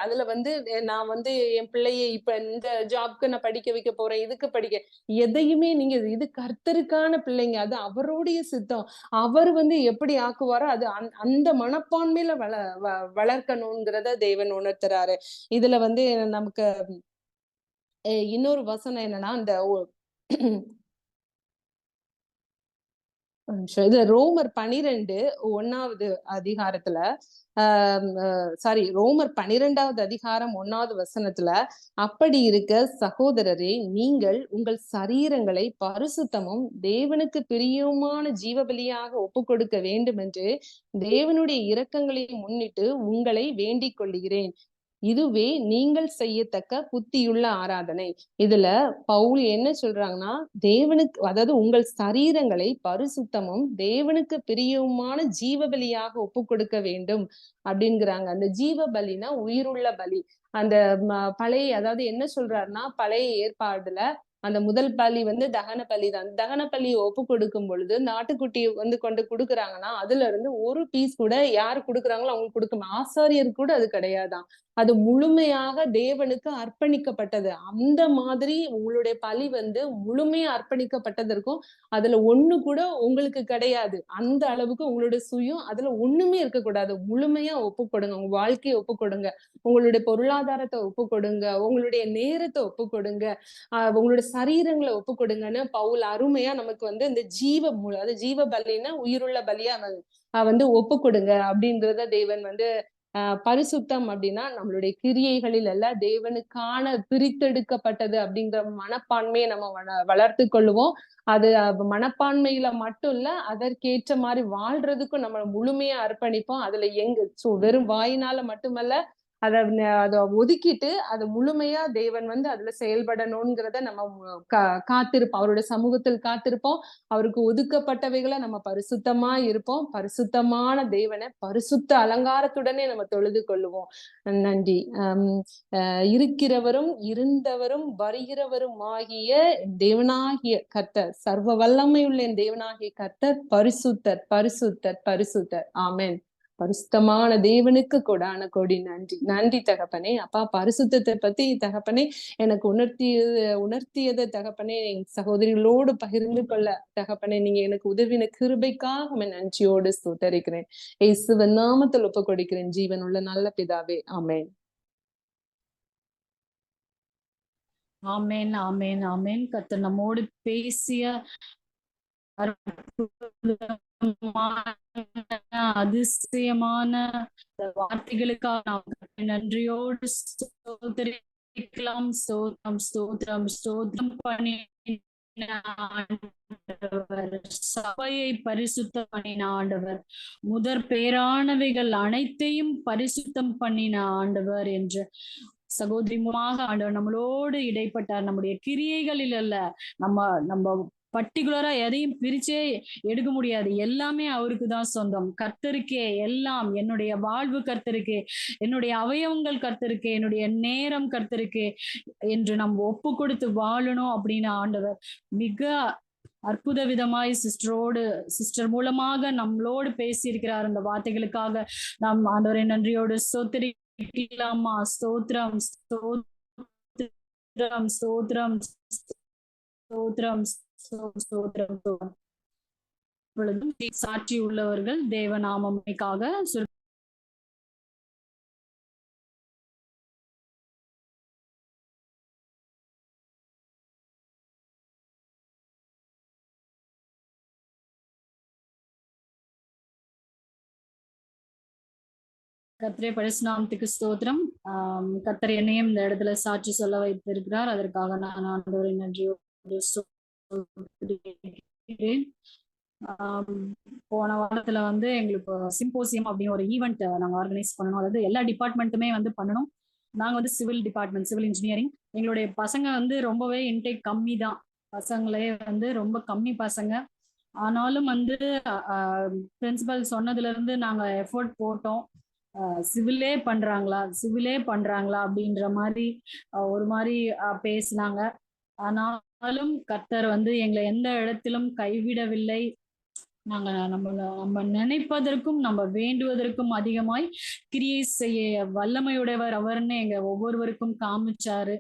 அதுல வந்து நான் வந்து என் பிள்ளையை இப்ப இந்த ஜாப்க்கு நான் படிக்க வைக்க போறேன், இதுக்கு படிக்க எதையுமே நீங்க இது கர்த்தருக்கான பிள்ளைங்க, அது அவருடைய சித்தம். அவர் வந்து எப்படி ஆக்குவாரோ அது அந்த மனப்பான்மையில வளர்க்கணுங்கிறத தேவன் உணர்த்துறாரு. இதுல வந்து நமக்கு இன்னொரு வசனம் என்னன்னா, இந்த இது ரோமர் 12 அதிகாரத்துல ரோமர் 12வது அதிகாரம் 1வது வசனத்துல, அப்படி இருக்க சகோதரரே, நீங்கள் உங்கள் சரீரங்களை பரிசுத்தமும் தேவனுக்கு பிரியமான ஜீவபலியாக ஒப்பு கொடுக்க வேண்டும் என்று தேவனுடைய இரக்கங்களை முன்னிட்டு உங்களை வேண்டிக் கொள்கிறேன். இதுவே நீங்கள் செய்யத்தக்க புத்தியுள்ள ஆராதனை. இதுல பவுல் என்ன சொல்றாங்கன்னா, தேவனுக்கு, அதாவது உங்கள் சரீரங்களை பரிசுத்தமும் தேவனுக்கு பிரியமான ஜீவபலியாக ஒப்பு கொடுக்க வேண்டும் அப்படிங்கிறாங்க. அந்த ஜீவ பலினா உயிருள்ள பலி. அந்த பழைய, அதாவது என்ன சொல்றாருன்னா, பழைய ஏற்பாடுல அந்த முதல் பலி வந்து தகன பலி தான். தகன பலியை ஒப்பு கொடுக்கும் பொழுது இந்த ஆட்டுக்குட்டியை வந்து கொண்டு கொடுக்குறாங்கன்னா அதுல இருந்து ஒரு பீஸ் கூட யாரு கொடுக்குறாங்களோ அவங்களுக்கு கொடுக்க, ஆசாரியர் கூட அது கிடையாதான். அது முழுமையாக தேவனுக்கு அர்ப்பணிக்கப்பட்டது. அந்த மாதிரி உங்களுடைய பலி வந்து முழுமையா அர்ப்பணிக்கப்பட்டதற்கும் அதுல ஒண்ணு கூட உங்களுக்கு கிடையாது. அந்த அளவுக்கு உங்களுடைய சுயம் அதுல ஒண்ணுமே இருக்கக்கூடாது. முழுமையா ஒப்பு கொடுங்க, உங்க வாழ்க்கையை ஒப்பு கொடுங்க, உங்களுடைய பொருளாதாரத்தை ஒப்பு கொடுங்க, உங்களுடைய நேரத்தை ஒப்பு கொடுங்க, உங்களுடைய சரீரங்களை ஒப்பு கொடுங்கன்னு பவுல் அருமையா நமக்கு வந்து இந்த அதாவது ஜீவ பலின்னா உயிருள்ள பலியா வந்து ஒப்பு கொடுங்க அப்படின்றத தேவன் வந்து பரிசுத்தம் அப்படின்னா நம்மளுடைய கிரியைகளில் எல்லாம் தேவனுக்கான பிரித்தெடுக்கப்பட்டது அப்படிங்கிற மனப்பான்மையை நம்ம வளர்த்து கொள்ளுவோம். அது மனப்பான்மையில மட்டும் இல்ல, அதற்கேற்ற மாதிரி வாழ்றதுக்கும் நம்ம முழுமையா அர்ப்பணிப்போம். அதுல வெறும் வாயினால மட்டுமல்ல, அதை ஒதுக்கிட்டு அதை முழுமையா தேவன் வந்து அதுல செயல்படணும்ங்கிறத நம்ம காத்திருப்போம். அவருடைய சமூகத்தில் காத்திருப்போம். அவருக்கு ஒதுக்கப்பட்டவைகளை நம்ம பரிசுத்தமா இருப்போம். பரிசுத்தமான தேவனை பரிசுத்த அலங்காரத்துடனே நம்ம தொழுது கொள்ளுவோம். நன்றி. இருக்கிறவரும் இருந்தவரும் வருகிறவரும் ஆகிய தேவனாகிய கர்த்தர், சர்வ வல்லமையுள்ள என் தேவனாகிய கர்த்தர் பரிசுத்தர், பரிசுத்தர், பரிசுத்தர். ஆமென். பரிசுத்தமான தேவனுக்கு கொடான கொடி நன்றி. நன்றி தகப்பனே. அப்பா, பரிசுத்தத்தை பத்தி தகப்பனே எனக்கு உணர்த்தியதை தகப்பனே என் சகோதரிகளோடு பகிர்ந்து கொள்ள தகப்பனே நீங்க எனக்கு உதவின கிருபைக்காக நன்றியோடு ஸ்தோத்தரிக்கிறேன். இயேசுவின் நாமத்தில் ஒப்பு கொடுக்கிறேன் ஜீவன் உள்ள நல்ல பிதாவே. ஆமென். ஆமென், ஆமென், ஆமென். கர்த்தர் நம்மோடு பேசிய அதிசயமான வார்த்தைகளுக்காக நாம் நன்றியோடு ஸ்தோத்திரிக்கலாம். ஸ்தோத்திரம், ஸ்தோத்திரம், ஸ்தோத்திரம் பண்ணின ஆண்டவர், சபையை பரிசுத்தம் பண்ணின ஆண்டவர், முதற் பேரானவைகள் அனைத்தையும் பரிசுத்தம் பண்ணின ஆண்டவர் என்று சகோதரி மூலமாக ஆண்டவர் நம்மளோடு இடைப்பட்டார். நம்முடைய கிரியைகளில் அல்ல, நம்ம பர்டிகுலரா எதையும் பிரிச்சே எடுக்க முடியாது. எல்லாமே அவருக்கு தான் சொந்தம். கர்த்தருக்கே எல்லாம். என்னுடைய வாழ்வு கர்த்தருக்கே, என்னுடைய அவயவங்கள் கர்த்தருக்கே, என்னுடைய நேரம் கர்த்தருக்கே என்று நம்ம ஒப்பு கொடுத்து வாழணும் அப்படின்னு ஆண்டவர் மிக அற்புத விதமாய் சிஸ்டர் மூலமாக நம்மளோடு பேசியிருக்கிறார். அந்த வார்த்தைகளுக்காக நாம் ஆண்டவரை நன்றியோடு ஸ்தோத்திரிக்கலாமா. ஸ்தோத்திரம் ஸ்தோத்திரம் ஸ்தோத்திரம் ஸ்தோத்திரம் ஸ்தோத்திரம். இப்பொழுதும் சாட்சி உள்ளவர்கள் தேவநாமமைக்காக கர்த்தரே பரிசுநாமத்துக்கு ஸ்தோத்திரம். கர்த்தர் என்னையும் இந்த இடத்துல சாட்சி சொல்ல வைத்திருக்கிறார். அதற்காக நான் ஆண்டவரை நன்றியோடு சொல்கிறேன். போன வாரத்துல எங்களுக்கு சிம்போசியம் அப்படின்னு ஒரு ஈவெண்ட் நாங்க ஆர்கனைஸ் பண்ணணும். அதாவது எல்லா டிபார்ட்மெண்ட்டுமே பண்ணணும். நாங்க சிவில் டிபார்ட்மெண்ட், சிவில் இன்ஜினியரிங். எங்களுடைய பசங்க ரொம்பவே இன்டேக் கம்மி தான். பசங்களே ரொம்ப கம்மி பசங்க. ஆனாலும் பிரின்சிபல் சொன்னதுல இருந்து நாங்க எஃபோர்ட் போட்டோம். சிவிலே பண்றாங்களா அப்படின்ற மாதிரி ஒரு மாதிரி பேசினாங்க. ஆனாலும் கர்த்தர் எங்களை எந்த இடத்திலும் கைவிடவில்லை. நாங்க நம்ம நினைப்பதற்கும் நம்ம வேண்டுவதற்கும் அதிகமாய் கிரியை செய்ய வல்லமையுடையவர் அவர்னு எங்க ஒவ்வொருவருக்கும் காமிச்சாரு.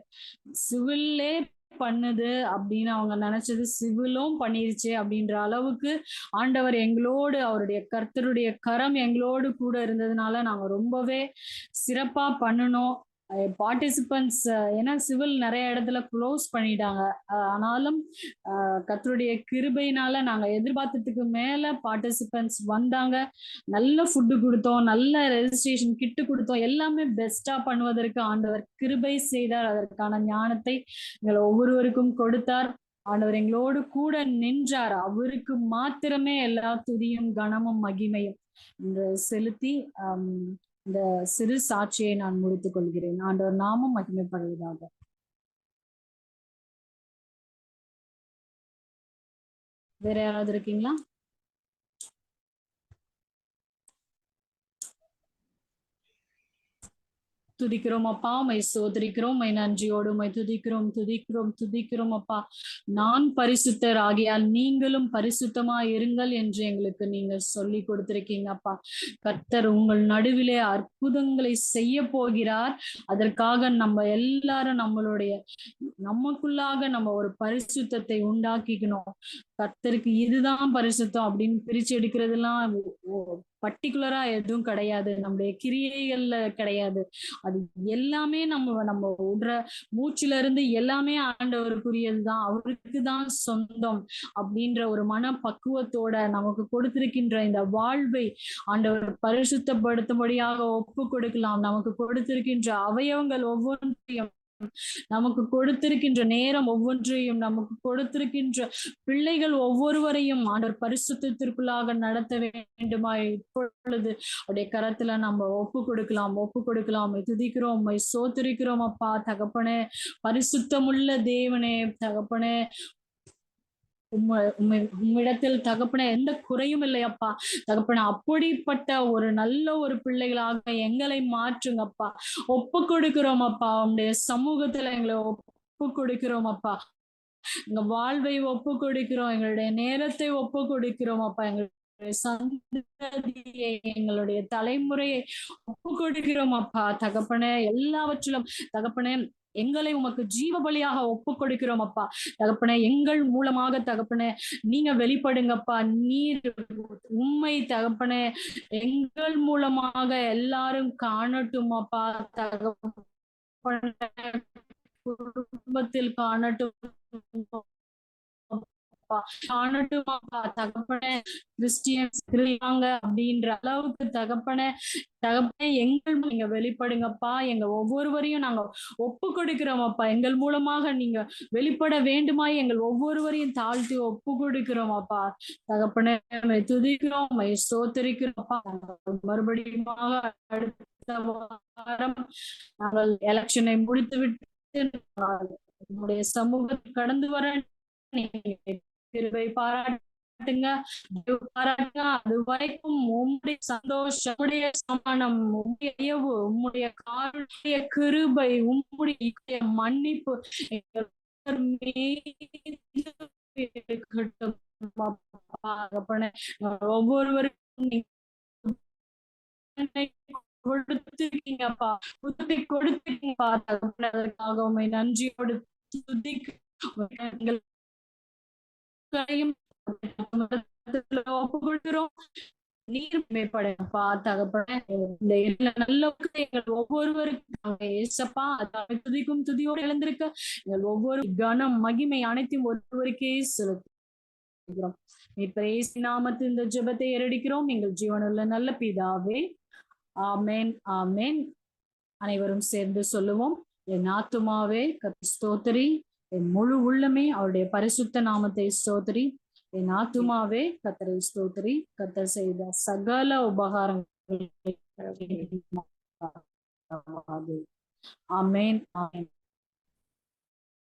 சிவில்லே பண்ணுது அப்படின்னு அவங்க நினைச்சது சிவிலும் பண்ணிருச்சு அப்படின்ற அளவுக்கு ஆண்டவர் எங்களோடு, அவருடைய கர்த்தருடைய கரம் எங்களோடு கூட இருந்ததுனால நாங்க ரொம்பவே சிறப்பா பண்ணணும். பார்ட்டிசிபென்ட்ஸ் ஏன்னா சிவில் நிறைய இடத்துல க்ளோஸ் பண்ணிட்டாங்க. ஆனாலும் கர்த்தருடைய கிருபையினால நாங்க எதிர்பார்த்ததுக்கு மேல பார்ட்டிசிபென்ட்ஸ் வந்தாங்க. நல்ல ஃபுட்டு கொடுத்தோம், நல்ல ரெஜிஸ்ட்ரேஷன் கிட்டு கொடுத்தோம். எல்லாமே பெஸ்டா பண்ணுவதற்கு ஆண்டவர் கிருபை செய்தார். அதற்கான ஞானத்தை எங்களை ஒவ்வொருவருக்கும் கொடுத்தார். ஆண்டவர் எங்களோடு கூட நின்றார். அவருக்கு மாத்திரமே எல்லா துதியும் கனமும் மகிமையும் என்று செலுத்தி இந்த சிறு சாட்சியை நான் முடித்துக் கொள்கிறேன். ஆண்டவர் நாமும் மகிமைப்படுவதாக. வேற யாராவது இருக்கீங்களா? துதிக்கிறோம் அப்பா, மை சோதரிக்கிறோம், மை நன்றியோடு மை துதிக்கிறோம் அப்பா. நான் பரிசுத்தர் ஆகியால் நீங்களும் பரிசுத்தமா இருங்கள் என்று எங்களுக்கு நீங்க சொல்லி கொடுத்திருக்கீங்க அப்பா. கர்த்தர் உங்கள் நடுவிலே அற்புதங்களை செய்ய போகிறார். அதற்காக நம்ம எல்லாரும் நமக்குள்ளாக நம்ம ஒரு பரிசுத்தத்தை உண்டாக்கிக்கணும். கர்த்தருக்கு இதுதான் பரிசுத்தம் அப்படின்னு பிரிச்சு எடுக்கிறதுலாம் பர்டிகுலரா எதுவும் கிடையாது. நம்முடைய கிரியைகள்ல கிடையாது. அது எல்லாமே நம்ம விடுற மூச்சுல இருந்து எல்லாமே ஆண்டவருக்குரியதுதான், அவருக்கு தான் சொந்தம் அப்படின்ற ஒரு மன பக்குவத்தோட நமக்கு கொடுத்திருக்கின்ற இந்த வாழ்வை ஆண்டவர் பரிசுத்தப்படுத்தும்படியாக ஒப்பு கொடுக்கலாம். நமக்கு கொடுத்திருக்கின்ற அவயவங்கள் ஒவ்வொன்றையும், நமக்கு கொடுத்திருக்கின்ற நேரம் ஒவ்வொன்றையும், நமக்கு கொடுத்திருக்கின்ற பிள்ளைகள் ஒவ்வொருவரையும் ஆண்டவர் பரிசுத்தத்திற்குள்ளாக நடத்த வேண்டுமா இப்பொழுது அவருடைய கரத்துல நம்ம ஒப்பு கொடுக்கலாம். துதிக்கிறோம், சோத்திரிக்கிறோம் அப்பா. தகப்பனே, பரிசுத்தமுள்ள தேவனே, தகப்பனே, உம்மிடத்தில் தகப்பனே எந்த குறையும் இல்லையப்பா. தகப்பனே, அப்படிப்பட்ட ஒரு நல்ல ஒரு பிள்ளைகளாக எங்களை மாற்றுங்கப்பா. ஒப்பு கொடுக்கிறோம் அப்பா. உங்களுடைய சமூகத்துல எங்களை ஒப்பு கொடுக்கிறோம் அப்பா. எங்க வாழ்வை ஒப்பு கொடுக்கிறோம், எங்களுடைய நேரத்தை ஒப்பு கொடுக்கிறோம் அப்பா. எங்களுடைய சந்ததியை, எங்களுடைய தலைமுறையை ஒப்பு கொடுக்கிறோம் அப்பா. தகப்பனே, எல்லாவற்றிலும் தகப்பனே எங்களை உமக்கு ஜீவ பலியாக ஒப்பு கொடுக்கிறோம் அப்பா. தகப்பனே, எங்கள் மூலமாக தகப்பனே நீங்க வெளிப்படுங்கப்பா. நீர் உண்மை தகப்பனே எங்கள் மூலமாக எல்லாரும் காணட்டும் அப்பா. தகப்பனே, குடும்பத்தில் காணட்டும் தகப்பனே. கிறிஸ்டியன்ஸ் அப்படின்ற அளவுக்கு தகப்பனே எங்கள் நீங்க வெளிப்படுங்கப்பா. எங்க ஒவ்வொருவரையும் நாங்க ஒப்பு கொடுக்கிறோம் அப்பா. எங்கள் மூலமாக நீங்க வெளிப்பட வேண்டுமாய் எங்கள் ஒவ்வொருவரையும் தாழ்த்தி ஒப்பு கொடுக்கிறோம் அப்பா. தகப்பனே, துதிக்கிறோம், சோத்தரிக்கிறோம் அப்பா. மறுபடியும் அடுத்த வாரம் நாங்கள் எலெக்ஷனை முடித்து விட்டு நம்முடைய சமூகத்தை கடந்து வர கிருபை பாராட்டுங்க. அது வரைக்கும் உம்முடைய சந்தோஷம், உம்முடைய சமானம், உம்முடைய தயவு, உம்முடைய காருண்ய கிருபை, உம்முடைய மன்னிப்பு இருக்கட்டும் அப்பா தகப்பனே. ஒவ்வொருவருக்கும் நீங்க கொடுத்திருக்கீங்கப்பா, புதுப்பை கொடுத்திருக்கீங்கப்பா தகப்பனே. அதற்காக உம்மை நன்றியோடு துதிக்கிறோம். ஒப்புக்கொள்கிறோம். நீர் மேம்படப்பா தகப்பனே. இந்த எல்லா நல்ல எங்கள் ஒவ்வொருவருக்கும் ஏசப்பா அதாவது துதிக்கும் துதியோடு எழுந்திருக்க எங்கள் ஒவ்வொரு கனம் மகிமை அனைத்தையும் ஒருவருக்கே செலுத்துகிறோம். இப்ப இயேசு நாமத்தில் இந்த ஜெபத்தை ஏறெடுக்கிறோம் எங்கள் ஜீவனுள்ள நல்ல பிதாவே. ஆமென் ஆமென். அனைவரும் சேர்ந்து சொல்லுவோம். என் ஆத்துமாவே கர்த்தரை ஸ்தோத்திரி, என் முழு உள்ளமே அவருடைய பரிசுத்த நாமத்தை ஸ்தோத்திரி. என் ஆத்துமாவே கர்த்தரை ஸ்தோத்திரி, கர்த்தர் செய்த சகல உபகாரங்களை. ஆமென் ஆமென்.